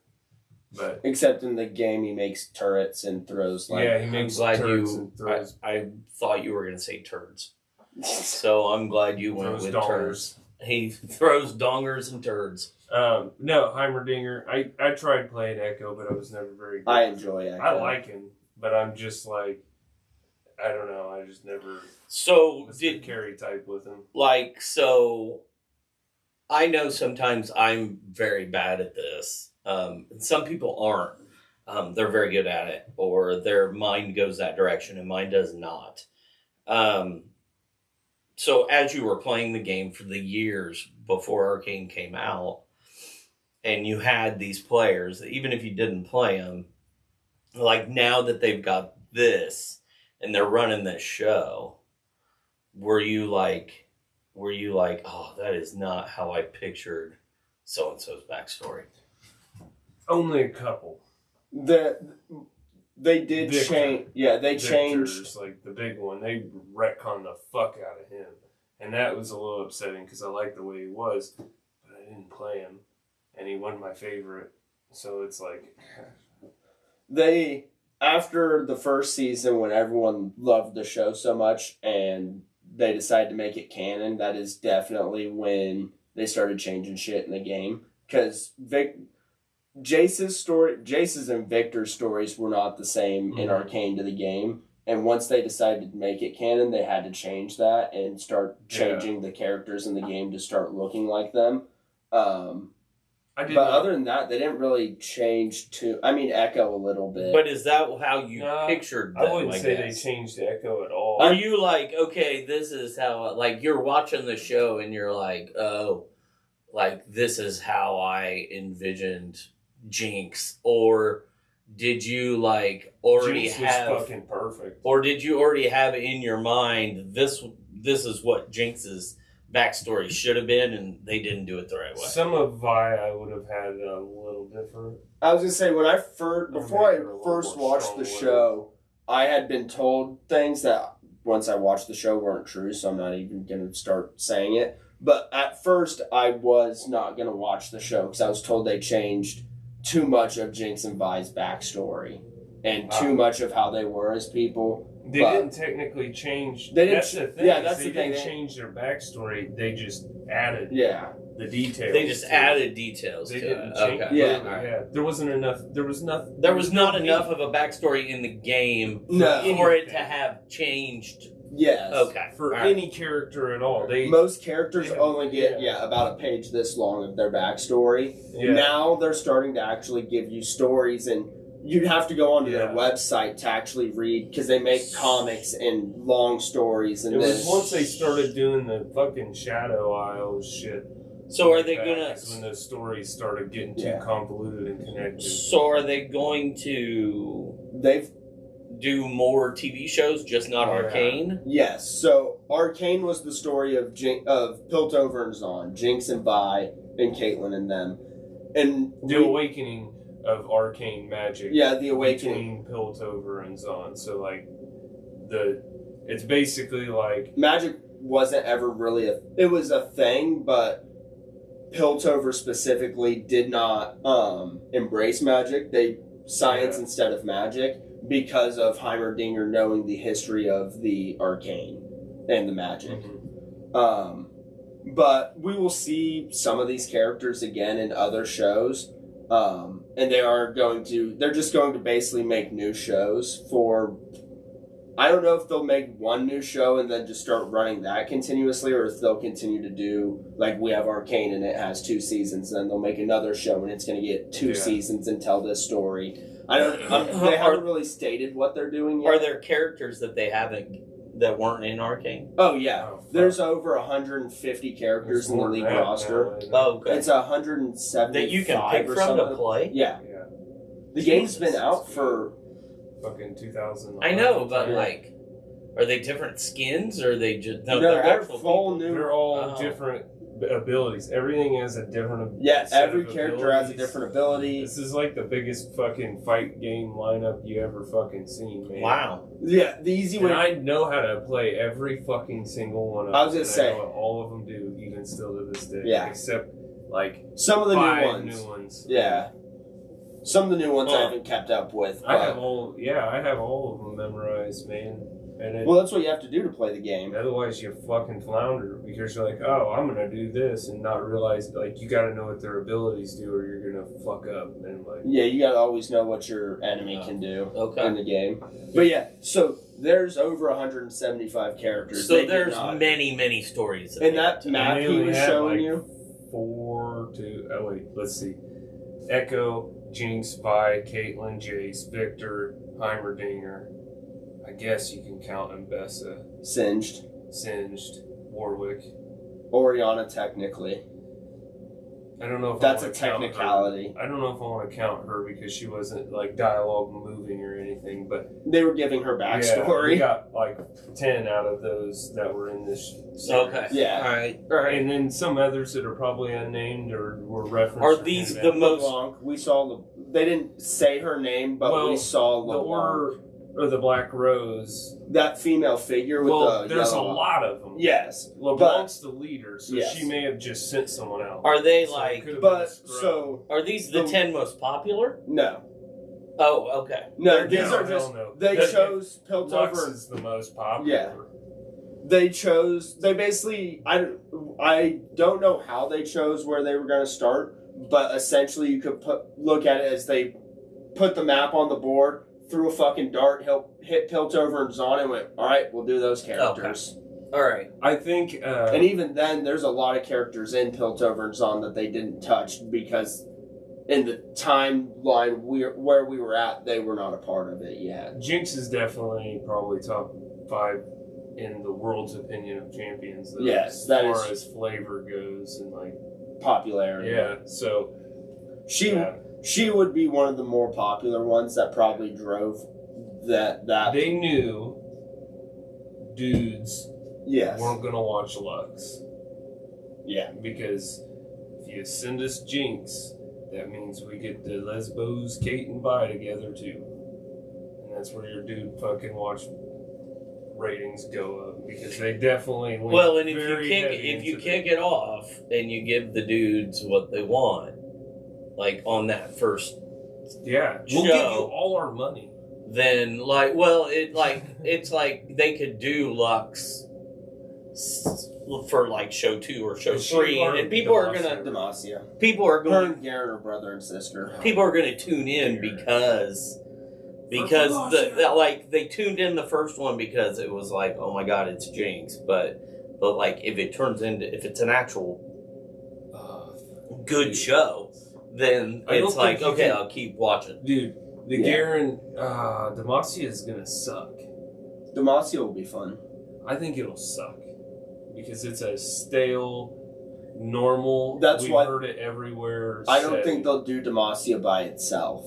But except in the game, he makes turrets and throws, like... Yeah, he makes turrets and throws. I thought you were going to say turds. So I'm glad you went with turds. He throws dongers and turds. No, Heimerdinger. I tried playing Echo, but I was never very good. I enjoy Echo. I like him, but I'm just like, I don't know. I just never was the carry type with him. Like, so I know sometimes I'm very bad at this. Some people aren't. They're very good at it, or their mind goes that direction, and mine does not. So as you were playing the game for the years before Arcane came out, and you had these players, even if you didn't play them, like now that they've got this and they're running this show, were you like, oh, that is not how I pictured so-and-so's backstory? Only a couple. They did change. Yeah, they changed. Like the big one, they retconned the fuck out of him, and that was a little upsetting because I liked the way he was, but I didn't play him, and he wasn't my favorite. So it's like they, after the first season, when everyone loved the show so much, and they decided to make it canon, that is definitely when they started changing shit in the game, because Jace's and Victor's stories were not the same in Arcane to the game. And once they decided to make it canon, they had to change that and start changing the characters in the game to start looking like them. Other than that, they didn't really change Echo a little bit. But is that how you pictured them? I wouldn't say they changed Echo at all. Are you like, okay, this is how, like, you're watching the show and you're like, oh, like, this is how I envisioned Jinx, or did you like already Jinx have was fucking perfect, or did you already have in your mind this is what Jinx's backstory should have been, and they didn't do it the right way? Some of Vi I would have had a little different. I was gonna say, when before I first watched the show, I had been told things that once I watched the show weren't true, so I'm not even gonna start saying it. But at first, I was not gonna watch the show because I was told they changed too much of Jinx and Vi's backstory and too much of how they were as people. They didn't technically change. That's the thing. Yeah, that's the thing. thing. They didn't change their backstory. They just added the details. They just added details. They to didn't it. change. Okay. Yeah. There wasn't enough. There was not enough of a backstory in the game for it to have changed. Yes. Okay. For any character at all. Most characters only get about a page this long of their backstory. Yeah. Now they're starting to actually give you stories, and you'd have to go onto their website to actually read, because they make comics and long stories. And it was once they started doing the fucking Shadow Isles shit. So are they gonna? When the stories started getting too convoluted and connected. So are they going to? Do more TV shows, just not Arcane? Yes. So Arcane was the story of Piltover and Zon, Jinx and Vi, and Caitlyn and them, and the awakening of arcane magic. Yeah, the awakening between Piltover and Zon. So like it's basically like magic wasn't ever really it was a thing, but Piltover specifically did not embrace magic. They science instead of magic, because of Heimerdinger knowing the history of the arcane and the magic. But we will see some of these characters again in other shows. And they're just going to basically make new shows for, I don't know if they'll make one new show and then just start running that continuously, or if they'll continue to do, like, we have Arcane and it has 2 seasons, and then they'll make another show and it's going to get 2 seasons and tell this story. They haven't really stated what they're doing yet. Are there characters that that weren't in Arcane? Oh yeah, Oh, fuck. there's over 150 characters in the league roster. Oh, okay. It's 175 That you can pick or from something. to play? Yeah, Yeah. the game's been out for. Fucking 2000. I know, but Yeah. like, are they different skins or are they just They're actual full people? new. They're all Oh. different abilities. Everything has a different. Yeah, set every of character has a abilities. different ability. This is like the biggest fucking fight game lineup you ever fucking seen, man. Wow. Yeah, the easy And way. I know how to play every fucking single one of them. I was gonna and say. I know what all of them do, even still to this day. Yeah. Except like Some of the five new ones. new ones. Yeah. Some of the new ones I Well, haven't kept up with. I but- have all. Yeah, I have all of them memorized, man. And it, Well, that's what you have to do to play the game. otherwise you fucking flounder because you're like, oh, I'm gonna do this, and not realize like you got to know what their abilities do, or you're gonna fuck up. And like, Yeah, you gotta always know what your enemy can do in Okay. the game. But yeah, so there's over 175 characters. So They did there's not- many, many stories. And that map they he only was had, showing like, you. 4 to let's see, Echo, Jinx, Vi, Caitlyn, Jace, Victor, Heimerdinger. I guess you can count Mbessa, Singed. Singed, Warwick. Oriana, technically. I don't know if That's I a wanna count her. technicality. I don't know if I want to count her because she wasn't like dialogue moving or anything, but They were giving her yeah, we backstory. got like 10 out of those that were in this series. Okay. Yeah. All right. All right. And then some others that are probably unnamed or were referenced. Are in these that. the most? LeBlanc, we saw they didn't say her name, but Well, we saw the LeBlanc. Order or the Black Rose? That female figure with Well, the there's a yellow. lot of them. Yes, LeBlanc's the leader, so Yes. she may have just sent someone out. Are they So it like? could've been but a scrub. so Are these the the- 10 most popular? no, Oh, okay. no, these No, are hell just no. they The- chose Lux Piltover. is the most popular. Yeah. They basically I don't know how they chose where they were going to start, but essentially you could look at it as they put the map on the board, threw a fucking dart, hit Piltover and Zon, and went, all right, we'll do those characters. All right. I think. And even then, there's a lot of characters in Piltover and Zon that they didn't touch because in the timeline where we were at, they were not a part of it yet. Jinx is definitely probably top 5 in the world's opinion of champions. Though, Yes, as that far is- as flavor goes and like Popularity. yeah. So yeah. She would be one of the more popular ones that probably drove that. They knew dudes Yes. weren't gonna watch Lux Yeah. because if you send us Jinx, that means we get the Lesbos, Kate, and Vi together too, and that's where your dude fucking watch ratings go up because they definitely went Well, and if very you heavy kick into it off and you give the dudes what they want, like on that first, yeah, we'll show. give you all our money. then like, well, it's like they could do Lux for like show 2 or show Is she 3, part and of people are Demacia? gonna Demacia. people are Her going and Garen are brother and sister. people are going to tune in because they tuned in the first one because it was like, oh my god, it's Jinx, but like if it's an actual good show, then I don't it's like, think you okay, can- I'll keep watching. Dude, the Yeah. Garen Demacia is gonna suck. Demacia will be fun. I think it'll suck because it's a stale, normal. That's we've what- heard it everywhere. I don't setting. think they'll do Demacia by itself.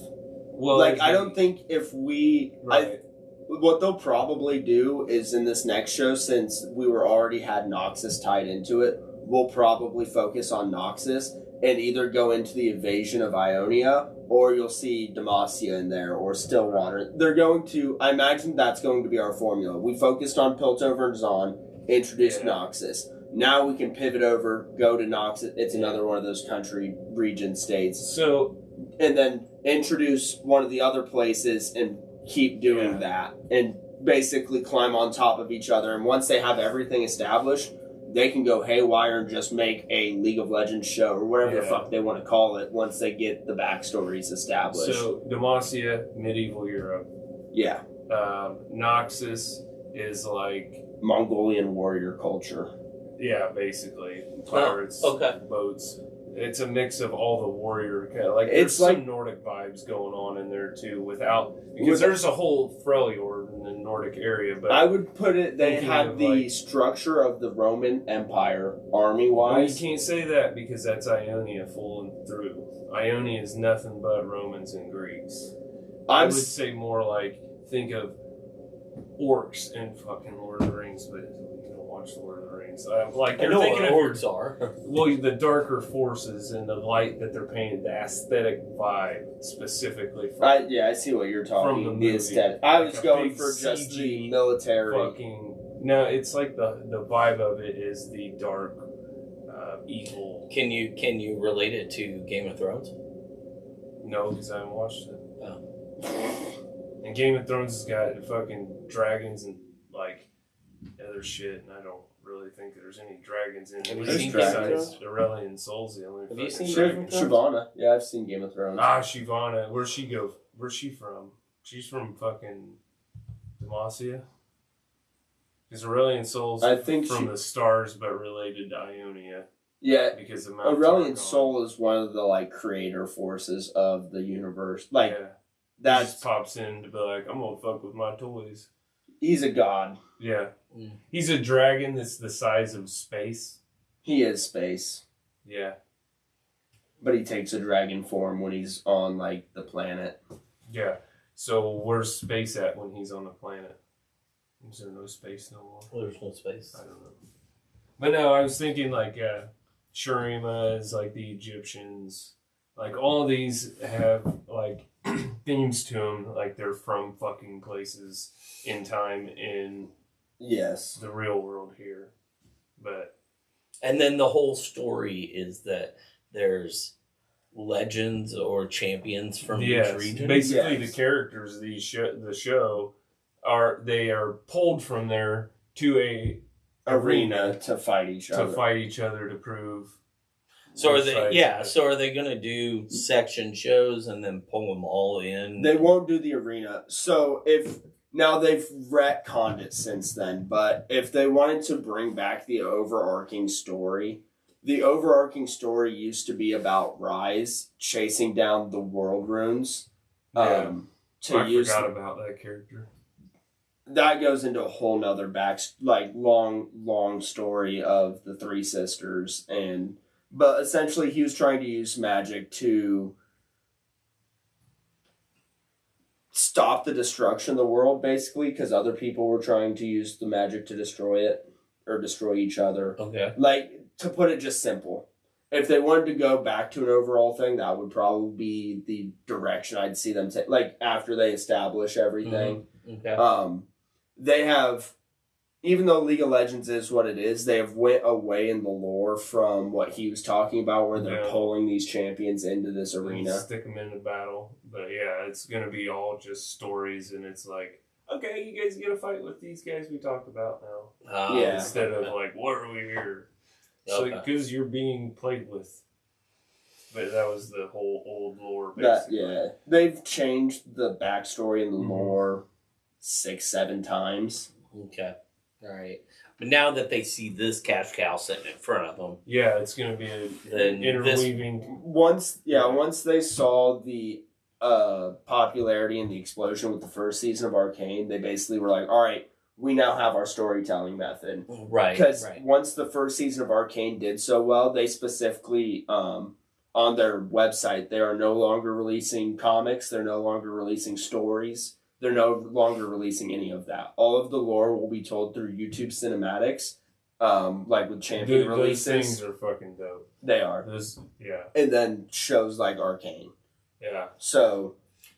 Well, Like, I don't think if we... Right. What they'll probably do is in this next show, since we already had Noxus tied into it, we'll probably focus on Noxus and either go into the invasion of Ionia, or you'll see Demacia in there, or Stillwater. They're going to... I imagine that's going to be our formula. We focused on Piltover and Zon, introduced Yeah. Noxus. Now we can pivot over, go to Noxus. It's another one of those country region states. So And then introduce one of the other places and keep doing Yeah. that. And basically climb on top of each other. And once they have everything established, they can go haywire and just make a League of Legends show or whatever the Yeah. fuck they want to call it once they get the backstories established. So Demacia, medieval Europe. Yeah. Noxus is like Mongolian warrior culture. yeah, basically pirates, okay. boats. It's a mix of all the warrior like It's there's like some Nordic vibes going on in there too, because there's a whole Freljord in the Nordic area. But I would put it. They thinking have of, the like- structure of the Roman Empire army well, you wise. can't say that because that's Ionia full and through. Ionia is nothing but Romans and Greeks. I would say more like think of orcs and fucking Lord of the Rings, but you don't watch Lord of the Rings. Like I you're know what thinking of orcs are. well, the darker forces and the light that they're painted, the aesthetic vibe specifically. I see what you're talking. From the The movie. aesthetic. I Like was a going big for just CG the military. No, it's like the vibe of it is the dark, evil. Can you relate it to Game of Thrones? No, because I haven't watched it. Oh. And Game of Thrones has got fucking dragons and like other shit, and I don't really think there's any dragons in it. Have you seen Besides Aurelian Soul's the only. Have you fucking seen dragon. Shyvana. Yeah, I've seen Game of Thrones. Shivana. Where's she go? Where's she from? She's from fucking Demacia. Because Aurelian Soul's I think from the stars, but related to Ionia. Yeah, Because of Mount Aurelian Targon. Soul is one of the like creator forces of the universe. Like yeah. He that's just pops in to be like, I'm gonna fuck with my toys. he's a god. Yeah. Mm. He's a dragon that's the size of space. He is space, Yeah. but he takes a dragon form when he's on like the planet. Yeah. So where's space at when he's on the planet? Is there no space no more? Well, there's no space. I don't know. But no, I was thinking like Shurima is like the Egyptians. Like all these have like themes to them, like they're from fucking places in time in Yes. the real world here. But And then the whole story is that there's legends or champions from each region. basically Yes. the characters of the show are pulled from there to a Arena to fight each to other. fight each other to prove. So are both they? sides Yeah. of it. So are they going to do section shows and then pull them all in? They won't do the arena. So if now they've retconned it since then, but if they wanted to bring back the overarching story used to be about Rise chasing down the world runes. Yeah. To I use forgot about that character. that goes into a whole nother long story of the three sisters, but essentially he was trying to use magic to stop the destruction of the world, basically, because other people were trying to use the magic to destroy it or destroy each other. Okay. Like, to put it just simple, if they wanted to go back to an overall thing, that would probably be the direction I'd see them take. Like, after they establish everything. Okay. They have, even though League of Legends is what it is, they have went away in the lore from what he was talking about, where they're Yeah. pulling these champions into this arena. Stick them into battle. But yeah, it's going to be all just stories, and it's like, okay, you guys get to fight with these guys we talked about now. Yeah. Instead of like, what are we here? So Okay. because you're being played with. But that was the whole old lore, That, basically. yeah. They've changed the backstory and the Mhm. lore 6-7 times. Okay. All right. But now that they see this cash cow sitting in front of them, Yeah, it's going to be Then an interweaving. Once they saw the popularity and the explosion with the first season of Arcane, they basically were like, all right, we now have our storytelling method. right? Because Right. once the first season of Arcane did so well, they specifically, on their website, they are no longer releasing comics, they're no longer releasing stories, they're no longer releasing any of that. All of the lore will be told through YouTube cinematics, like with champion Those releases. things are fucking dope. They are. Yeah. And then shows like Arcane. Yeah. So,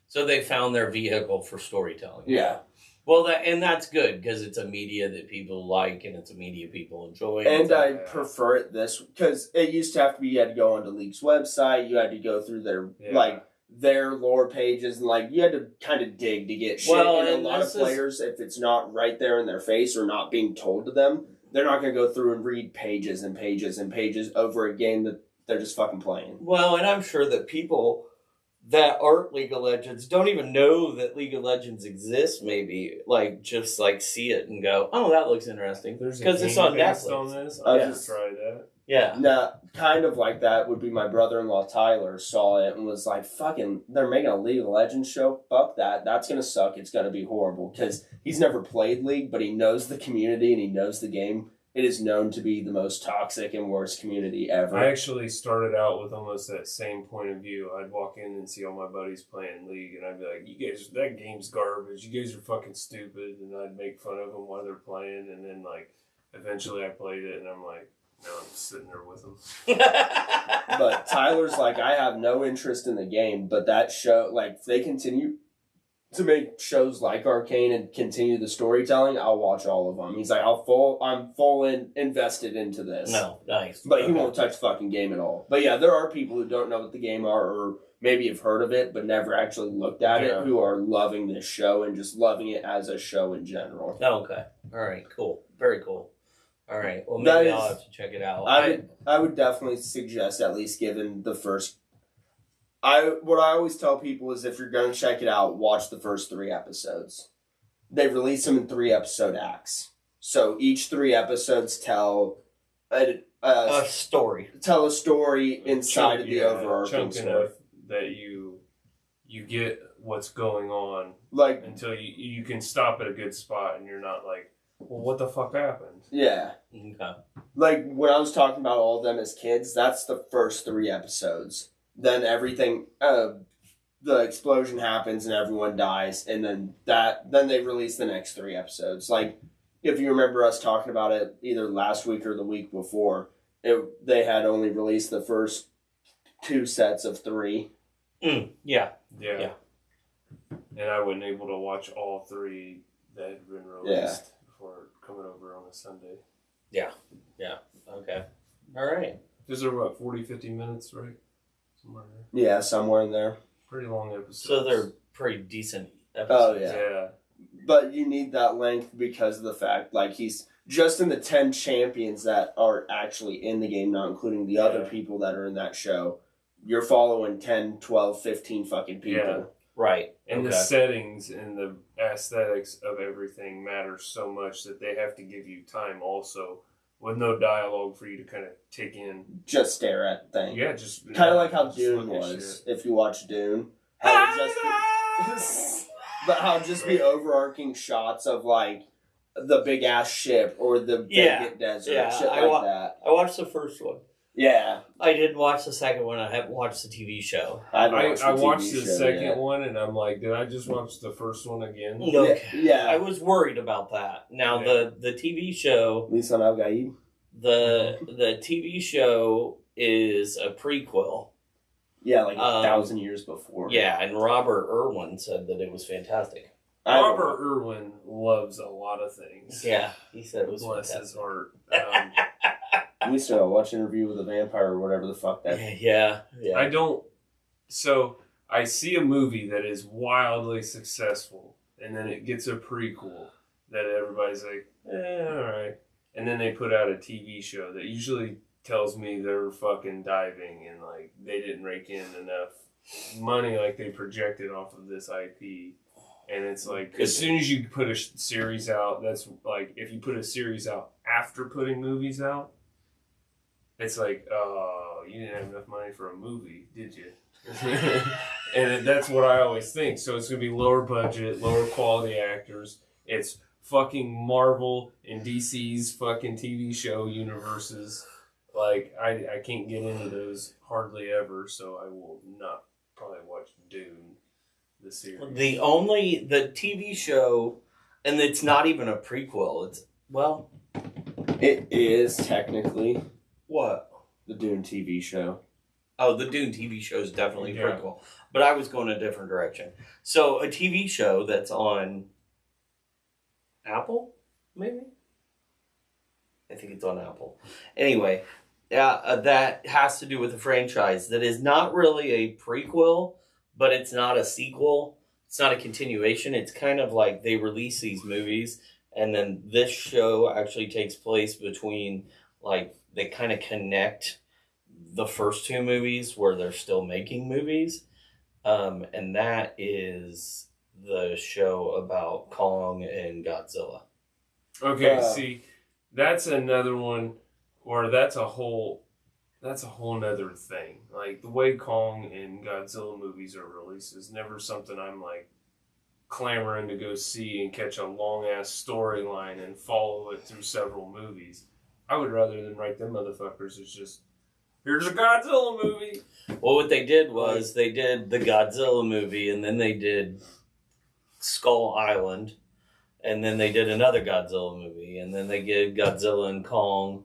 So they found their vehicle for storytelling. yeah. Well, that's good because it's a media that people like and it's a media people enjoy. And I Yeah. prefer it this, because it used to have to be, you had to go onto League's website, you had to go through their lore pages, and like you had to kind of dig to get shit. Well, and a and lot of this is- players, if it's not right there in their face or not being told to them, they're not going to go through and read pages and pages and pages over a game that they're just fucking playing. Well, and I'm sure that people that aren't League of Legends don't even know that League of Legends exists. Maybe just see it and go, "Oh, that looks interesting," There's because it's on based Netflix. on this. I I'll was just try that. Yeah. Now, kind of like that would be my brother-in-law Tyler saw it and was like, fucking, they're making a League of Legends show? Fuck that. That's going to suck. It's going to be horrible. Because he's never played League, but he knows the community and he knows the game. It is known to be the most toxic and worst community ever. I actually started out with almost that same point of view. I'd walk in and see all my buddies playing League, and I'd be like, "You guys, that game's garbage. You guys are fucking stupid." And I'd make fun of them while they're playing, and then like eventually I played it, and I'm like, now I'm just sitting there with them. But Tyler's like, I have no interest in the game, but that show, like, if they continue to make shows like Arcane and continue the storytelling, I'll watch all of them. He's like, I'm full invested into this. No, nice. But he won't touch the fucking game at all. But yeah, there are people who don't know what the game are, or maybe have heard of it, but never actually looked at it, who are loving this show and just loving it as a show in general. Okay. All right, cool. Very cool. All right. Well, maybe I'll have to check it out. I would definitely suggest at least giving the first... What I always tell people is if you're going to check it out, watch the first 3 episodes. They release them in 3-episode acts. So each 3 episodes tell a story. Tell a story inside of the overarching story. Enough that you get what's going on, like, until you can stop at a good spot and you're not like, well, what the fuck happened? Yeah. Okay. Like, when I was talking about all of them as kids, that's the first 3 episodes. Then everything, the explosion happens and everyone dies, and then they release the next 3 episodes. Like, if you remember us talking about it either last week or the week before, they had only released the first 2 sets of 3. Yeah. And I wasn't able to watch all 3 that had been released before coming over on a Sunday. Yeah. Okay. All right. These are what, 40, 50 minutes, right? Somewhere in there. Yeah, somewhere in there. Pretty long episodes. So they're pretty decent episodes. Oh, yeah. But you need that length because of the fact, like, he's just in the 10 champions that are actually in the game, not including the other people that are in that show. You're following 10, 12, 15 fucking people. Yeah. Right. And the settings and the aesthetics of everything matter so much that they have to give you time also, with no dialogue for you to kind of take in. Just stare at things. Yeah, just... Kind of like how Dune was, if you watch Dune. How just be overarching shots of, like, the big-ass ship or the vacant desert, shit like that. I watched the first one. Yeah. I didn't watch the second one. I haven't watched the TV show. I watched the second one, and I'm like, did I just watch the first one again? No. Yeah. I was worried about that. Now, the TV show... Lisan Al-Gaib? The TV show is a prequel. Yeah, like 1,000 years before. Yeah, and Robert Irwin said that it was fantastic. Robert Irwin loves a lot of things. Yeah, he said it was Bless fantastic. his heart. We used to watch Interview with a Vampire or whatever the fuck that. Yeah. So I see a movie that is wildly successful, and then it gets a prequel that everybody's like, alright. And then they put out a TV show that usually tells me they're fucking diving and like they didn't rake in enough money like they projected off of this IP. And it's like, as soon as you put a series out, that's like, if you put a series out after putting movies out, it's like, oh, you didn't have enough money for a movie, did you? And that's what I always think. So it's going to be lower budget, lower quality actors. It's fucking Marvel and DC's fucking TV show universes. Like, I can't get into those hardly ever, so I will not probably watch Dune, the series. The TV show, and it's not even a prequel. It is technically. What? The Dune TV show. Oh, the Dune TV show is definitely a prequel. But I was going a different direction. So, a TV show that's on Apple, maybe? I think it's on Apple. Anyway, that has to do with a franchise that is not really a prequel, but it's not a sequel. It's not a continuation. It's kind of like they release these movies, and then this show actually takes place between, like, they kind of connect the first 2 movies where they're still making movies. And that is the show about Kong and Godzilla. Okay, see, that's another one Or that's a whole nother thing. Like, the way Kong and Godzilla movies are released is never something I'm, like, clamoring to go see and catch a long-ass storyline and follow it through several movies. I would rather than write them motherfuckers as just, here's a Godzilla movie. Well, what they did was they did the Godzilla movie, and then they did Skull Island, and then they did another Godzilla movie, and then they did Godzilla and Kong,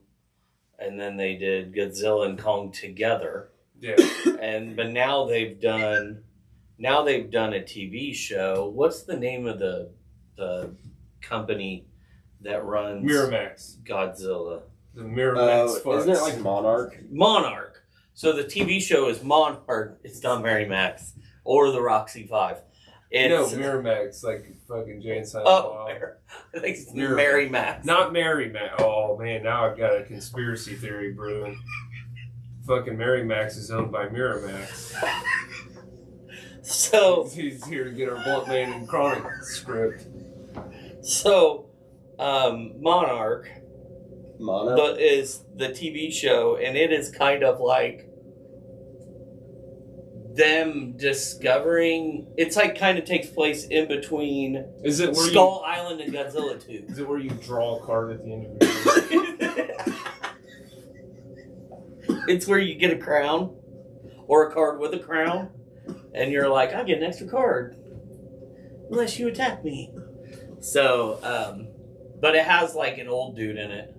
and then they did Godzilla and Kong together. Yeah. But now they've done a TV show. What's the name of the company that runs Miramax. Godzilla? The Miramax isn't it like Monarch? Monarch. So the TV show is Monarch. It's not Max or the Roxy 5. No, It's, Miramax, like fucking Jane Silent oh, Bob. I think it's Miramax. Mary Max. Not Mary Max. Oh man, now I've got a conspiracy theory brewing. Fucking Mary Max is owned by Miramax. So He's here to get our Blunt Man and Chronic script. Monarch is the TV show, and it is kind of like them discovering. It's like kind of takes place in between Is it where Skull Island and Godzilla 2. Is it where you draw a card at the end of the movie? It's where you get a crown or a card with a crown, and you're like, I get an extra card unless you attack me. So, but it has like an old dude in it.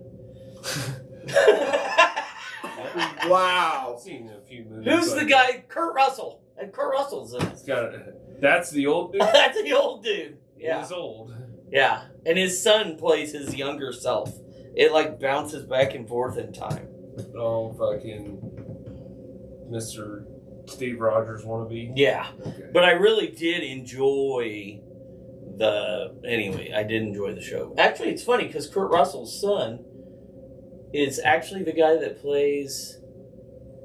Wow. I've seen a few movies. Who's like the guy? Kurt Russell. And Kurt Russell's in It's it. got that's the old dude? That's the old dude. Yeah. He's old. Yeah. And his son plays his younger self. It like bounces back and forth in time. Oh, fucking Mr. Steve Rogers wannabe. Yeah. Okay. But I really did enjoy I did enjoy the show. Actually, it's funny because Kurt Russell's son is actually the guy that plays...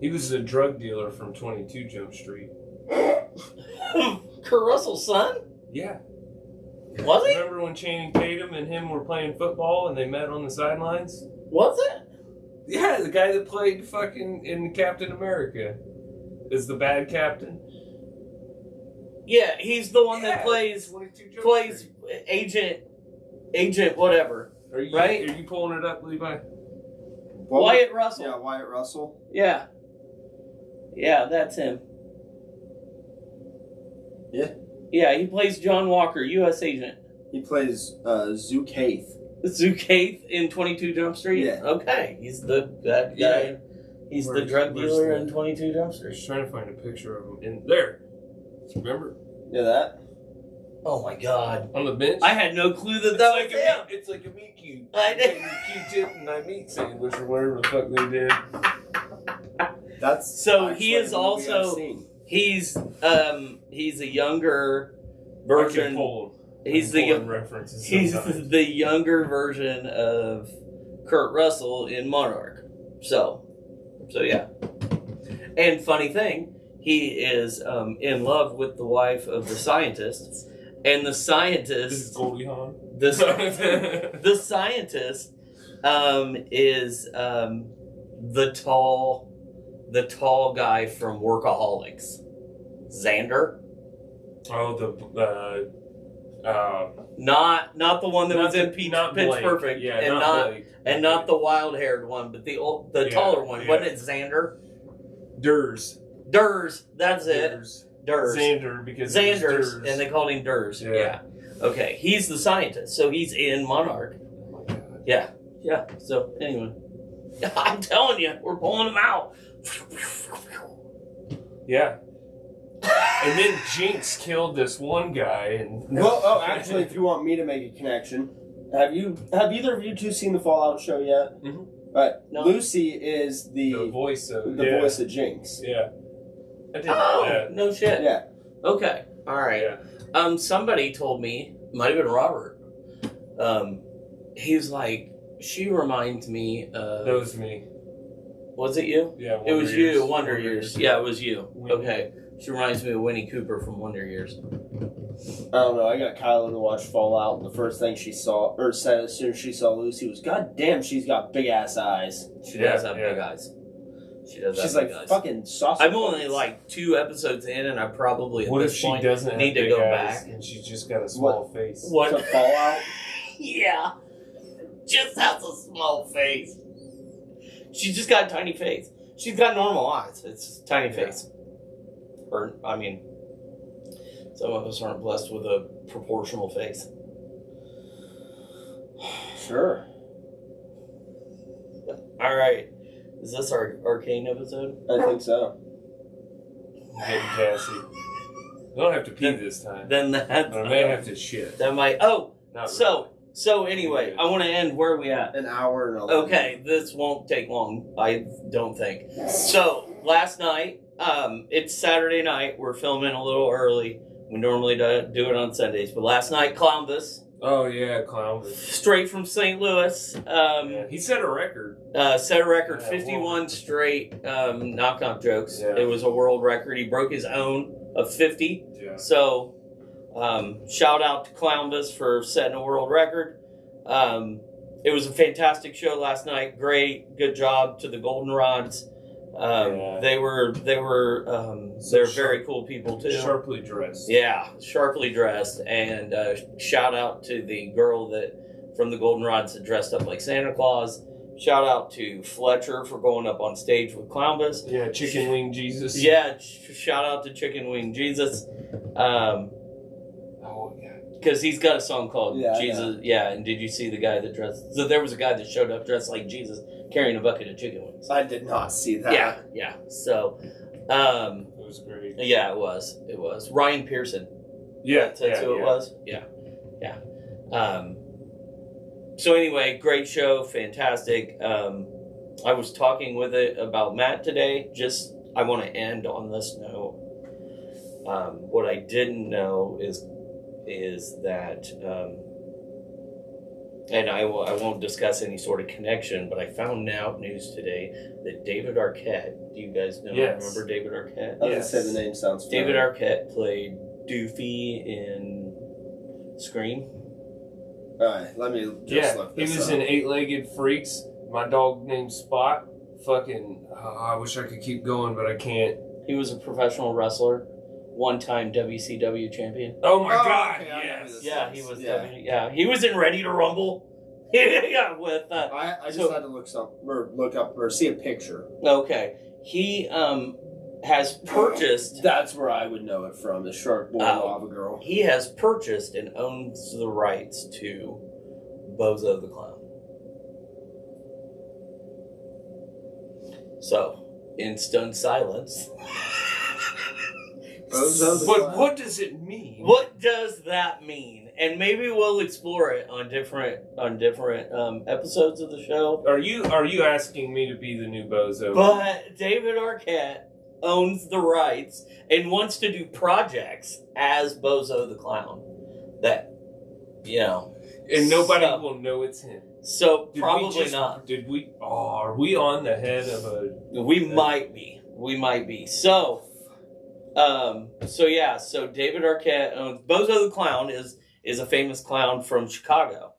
He was a drug dealer from 22 Jump Street. Kurt Russell's son? Yeah. Was he? Remember when Channing Tatum and him were playing football and they met on the sidelines? Was it? Yeah, the guy that played fucking in Captain America is the bad captain. Yeah, he's the one that plays 22 Jump plays Street. agent whatever. Are you, right? Are you pulling it up, Levi? Wyatt Russell. Yeah, Wyatt Russell. Yeah. Yeah, that's him. Yeah. Yeah, he plays John Walker, U.S. agent. He plays Zook Haith. Zook Haith in 22 Jump Street? Yeah. Okay, he's the bad guy. Yeah. He's the Where's- drug where's dealer the- in 22 Jump I Street. was trying to find a picture of him in there. Remember? Yeah, that? Oh my god. On the bench? I had no clue that It's that like was him. it's like a meat cube. I You take a Q-tip and I meat sandwich or whatever the fuck they did. That's So actually he is a movie I've also seen. he's a younger I can version. pull He's I'm the pulling references he's sometimes. the younger version of Kurt Russell in Monarch. So yeah. And funny thing, he is in love with the wife of the scientist, and the This is scientist, Goldie Hawn. the scientist, is the tall guy from Workaholics, Xander. Oh, Not the one that was in Not Pitch Blake. Perfect, Yeah, and not Blake. and not the wild-haired one, but the Yeah, taller one. yeah. Wasn't it Xander? Durs. Durs. That's it. Durs. Xander, because it was Xander's, Durs. and they called him Durs. Yeah. Yeah. Okay, he's the scientist, so he's in Monarch. Oh my God. Yeah. Yeah. So anyway, I'm telling you, we're pulling him out. Yeah. And then Jinx killed this one guy, and Well, actually, if you want me to make a connection, have either of you two seen the Fallout show yet? Mhm. Right. No. Lucy is the the voice of voice of Jinx. Yeah. I didn't know Oh that. no shit. Yeah. Okay. All right. Yeah. Somebody told me, might have been Robert. He's like, she reminds me of. That was me. Was it you? Yeah. It was you, Wonder Years. Yeah, it was you. Winnie. Okay. She reminds me of Winnie Cooper from Wonder Years. I don't know. I got Kyla to watch Fallout, and the first thing she saw, or said as soon as she saw Lucy, was, "God damn, she's got big ass eyes." She does have big eyes. She does. She's have like big eyes. fucking sausage. I'm only like 2 episodes in, and I probably at What if this she point doesn't need have to big go eyes back. and she's just got a small face? What? To Fallout. Yeah, just has a small face. She's just got a tiny face. She's got normal eyes. It's a tiny face. Or I mean, some of us aren't blessed with a proportional face. Sure. All right. Is this our Arcane episode? I think so. Getting Cassie. I don't have to pee this time. Then that. But I may have to shit. That might. Oh. Not So anyway, I want to end where are we at. An hour and 11. Okay, this won't take long. I don't think. So last night, it's Saturday night. We're filming a little early. We normally do it on Sundays, but last night, Columbus, Oh, yeah, clown. straight from St. Louis, Yeah, he set a record. set a record, Yeah, 51 straight knock-knock jokes. Yeah. It was a world record. He broke his own of 50. Yeah. So, shout out to Columbus for setting a world record. It was a fantastic show last night. Great, good job to the Goldenrods. Yeah. They're very cool people too. Sharply dressed. Yeah, sharply dressed, and shout out to the girl from the Goldenrods that dressed up like Santa Claus. Shout out to Fletcher for going up on stage with Columbus. Yeah, Chicken Wing Jesus. Yeah, shout out to Chicken Wing Jesus. Oh, yeah. Because he's got a song called Yeah, Jesus. Yeah, and did you see the guy that dressed? So there was a guy that showed up dressed like Jesus, carrying a bucket of chicken wings. I did not see that. Yeah. So, It was great. yeah, it was. Ryan Pearson. Yeah, That's who it was. Yeah. So anyway, great show, fantastic. I was talking with it about Matt today. I want to end on this note. What I didn't know is that, and I won't discuss any sort of connection, but I found out news today that David Arquette. Do you guys know? Yes. Remember David Arquette? I was gonna say the name sounds David familiar. Arquette played Doofy in Scream. Alright, let me just Yeah, look he this was up. in 8-Legged Freaks. My dog named Spot. Fucking, I wish I could keep going, but I can't. He was a professional wrestler, one-time WCW champion. Oh my Oh, god, okay, I know who yes. this Yeah, is. he was. Yeah. He was in Ready to Rumble. Yeah, with I just so- had to look up or see a picture. okay. He has purchased. That's where I would know it from. The Shark Boy Oh. Lava Girl. He has purchased and owns the rights to Bozo the Clown. So, in stunned silence. Bozo the But Clown. what does it mean? What does that mean? And maybe we'll explore it on different episodes of the show. Are you asking me to be the new Bozo? But David Arquette owns the rights and wants to do projects as Bozo the Clown. That, and nobody So- will know it's him. So Did we probably just- not. Did we? Oh, are we on the head of a? We might be. So, So David Arquette owns Bozo the Clown is a famous clown from Chicago,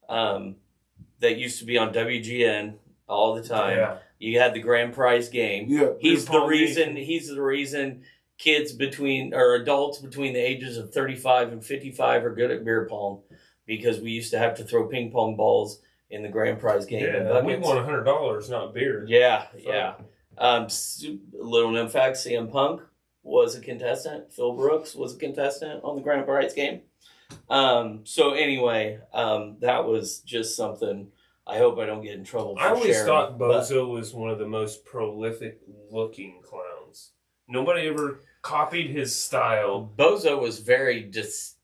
that used to be on WGN all the time. Yeah. You had the grand prize game. Yeah. He's the reason kids adults between the ages of 35 and 55 are good at beer pong, because we used to have to throw ping pong balls in the grand prize game. in Yeah, we buckets. won $100, not beer. Yeah. Little known fact: CM Punk was a contestant. Phil Brooks was a contestant on the grand prize game. So anyway, that was just something. I hope I don't get in trouble for I always sharing, thought but- Bozo was one of the most prolific looking clowns. Nobody ever copied his style. Bozo was very distinct.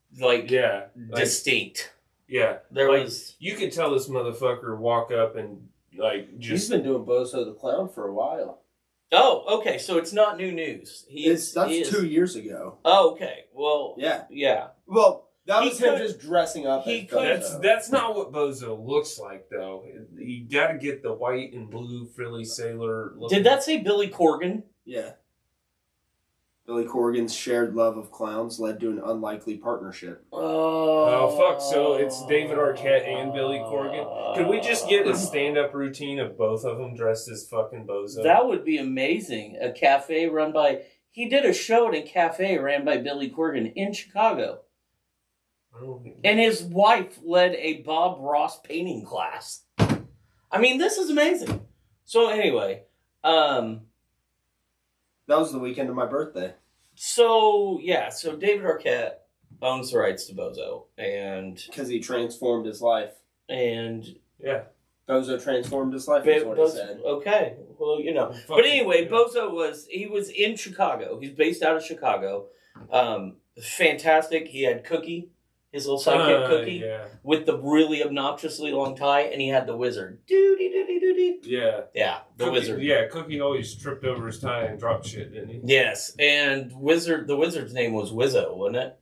Yeah. There Like, was. You could tell this motherfucker walk up and He's just been doing Bozo the Clown for a while. Oh, okay. So it's not new news. That's 2 years ago. Oh, okay. Well. Yeah. Yeah. Well, that He was him could- just dressing up. he as could- Bozo. That's not what Bozo looks like though. You got to get the white and blue frilly sailor look. Did that say Billy Corgan? Yeah. Billy Corgan's shared love of clowns led to an unlikely partnership. Oh, fuck. So it's David Arquette and Billy Corgan? Could we just get a stand-up routine of both of them dressed as fucking Bozo? That would be amazing. A cafe run by... He did a show at a cafe ran by Billy Corgan in Chicago. And his wife led a Bob Ross painting class. I mean, this is amazing. So anyway... That was the weekend of my birthday. So David Arquette owns the rights to Bozo, and because he transformed his life. And yeah, Bozo transformed his life. Is what he said. Okay, well, but anyway, Bozo was in Chicago. He's based out of Chicago. Fantastic. He had Cookie, his little sidekick Cookie, with the really obnoxiously long tie, and he had the Wizard. Yeah, the Cookie, Wizard. Yeah, Cookie always tripped over his tie and dropped shit, didn't he? Yes, and the Wizard's name was Wizzo, wasn't it?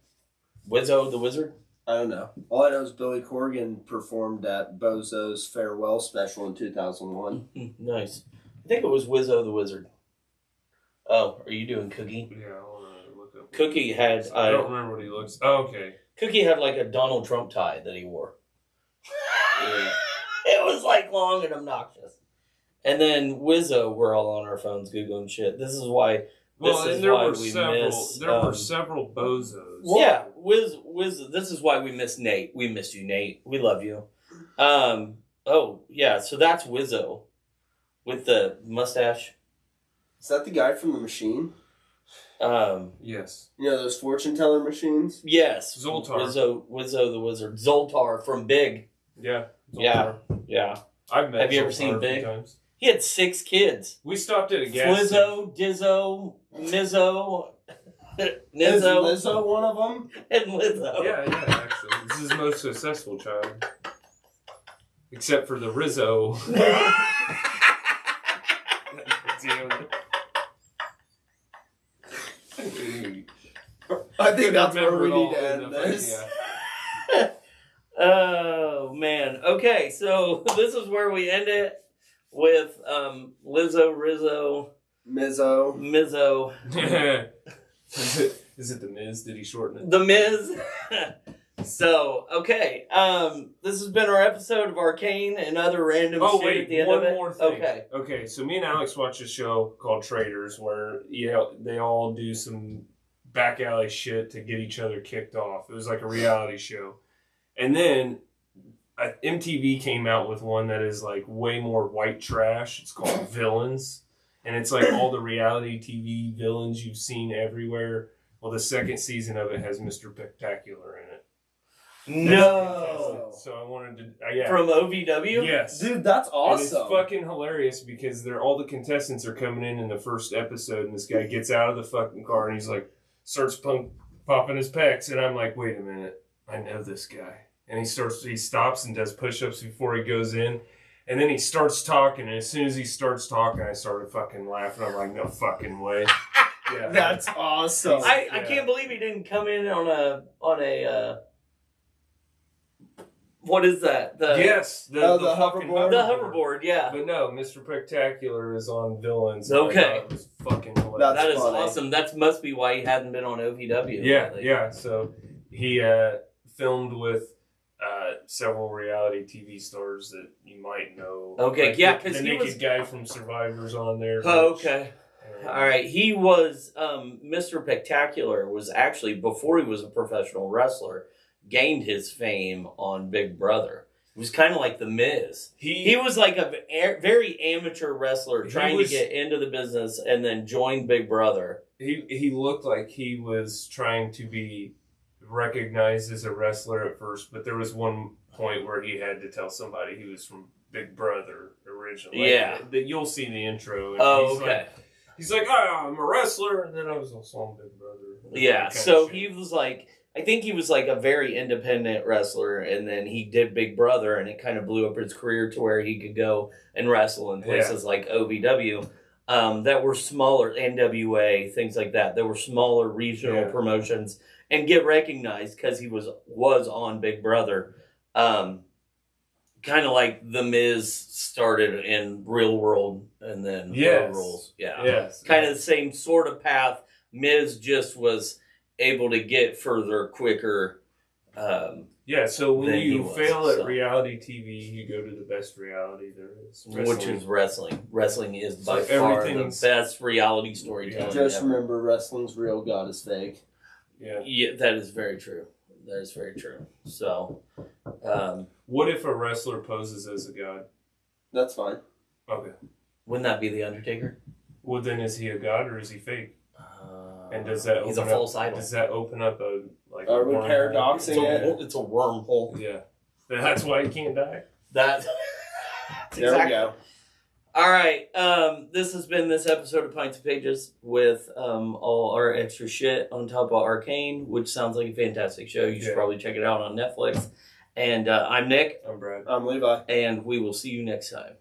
Wizzo the Wizard? I don't know. All I know is Billy Corgan performed at Bozo's farewell special in 2001. Nice. I think it was Wizzo the Wizard. Oh, are you doing Cookie? Yeah, I want to look up. Cookie had... I don't remember what he looks... Oh, okay. Cookie had like a Donald Trump tie that he wore. Yeah. It was like long and obnoxious. And then Wizzo, we're all on our phones Googling shit. This is why... there were several Bozos. Yeah, Wiz. This is why we miss Nate. We miss you, Nate. We love you. So that's Wizzo with the mustache. Is that the guy from The Machine? Yes. You know those fortune teller machines? Yes. Zoltar. Wizzo the Wizard. Zoltar from Big. Yeah. Zoltar. Yeah. I've met. Have you ever Zoltar seen a few Big? times. He had 6 kids. We stopped at a gas Flizzo, Dizzo, Mizzo, Is Nizzo, Lizzo one of them? and Lizzo. Yeah, actually. This is his most successful child. Except for the Rizzo. I think that's where we need to end this. Yeah. Oh, man. Okay, so this is where we end it with Lizzo, Rizzo, Mizzo. Is it the Miz? Did he shorten it? The Miz. So, okay. This has been our episode of Arcane and other random shit at the end of it. More thing. Okay, so me and Alex watched a show called Traders where they all do some back alley shit to get each other kicked off. It was like a reality show. And then MTV came out with one that is like way more white trash. It's called Villains. And it's like all the reality TV villains you've seen everywhere. Well, the second season of it has Mr. Spectacular in it. No. So I wanted to... From OVW? Yes. Dude, that's awesome. And it's fucking hilarious because all the contestants are coming in the first episode and this guy gets out of the fucking car and he's like, starts popping his pecs. And I'm like, wait a minute. I know this guy. And he stops and does push-ups before he goes in. And then he starts talking, and as soon as he starts talking, I started fucking laughing. I'm like, no fucking way. Yeah, that's awesome. I can't believe he didn't come in on a what is that? The hoverboard. The hoverboard, yeah. But no, Mr. Spectacular is on Villains. Okay. It was fucking hilarious. That is awesome. That must be why he hadn't been on OVW. Yeah. So he filmed with several reality TV stars that you might know. Okay, like yeah, because the naked guy from Survivor's on there. Oh, okay. All right. He was Mr. Spectacular was actually, before he was a professional wrestler, gained his fame on Big Brother. It was kind of like The Miz. He was like a very amateur wrestler trying to get into the business and then join Big Brother. He looked like he was trying to be recognized as a wrestler at first, but there was one point where he had to tell somebody he was from Big Brother originally. Yeah. You'll see the intro. And okay. He's like, I'm a wrestler, and then I was also on Big Brother. Yeah, so he was like, I think he was like a very independent wrestler, and then he did Big Brother, and it kind of blew up his career to where he could go and wrestle in places like OVW that were smaller, NWA, things like that. That were smaller regional promotions and get recognized because he was on Big Brother. Kind of like The Miz started in Real World and then Road Rules. Yeah. Yes. Kind of the same sort of path. Miz just was able to get further quicker. Yeah, so when you fail at so. reality TV, you go to the best reality there is. Which is wrestling. Wrestling is by So far the everything's- best reality storytelling. Just ever. remember, wrestling's real, God is fake. Yeah, that is very true. That is very true. So, what if a wrestler poses as a god? That's fine. Okay. wouldn't that be the Undertaker? Well, then is he a god or is he fake? And does that he's a open up- false idol. Does that open up a like? Are we wormhole? paradoxing it? It's a wormhole. Yeah, that's why he can't die. That. There we go. All right. This has been this episode of Pints and Pages with all our extra shit on top of Arcane, which sounds like a fantastic show. You should probably check it out on Netflix. And I'm Nick. I'm Brad. I'm Levi. And we will see you next time.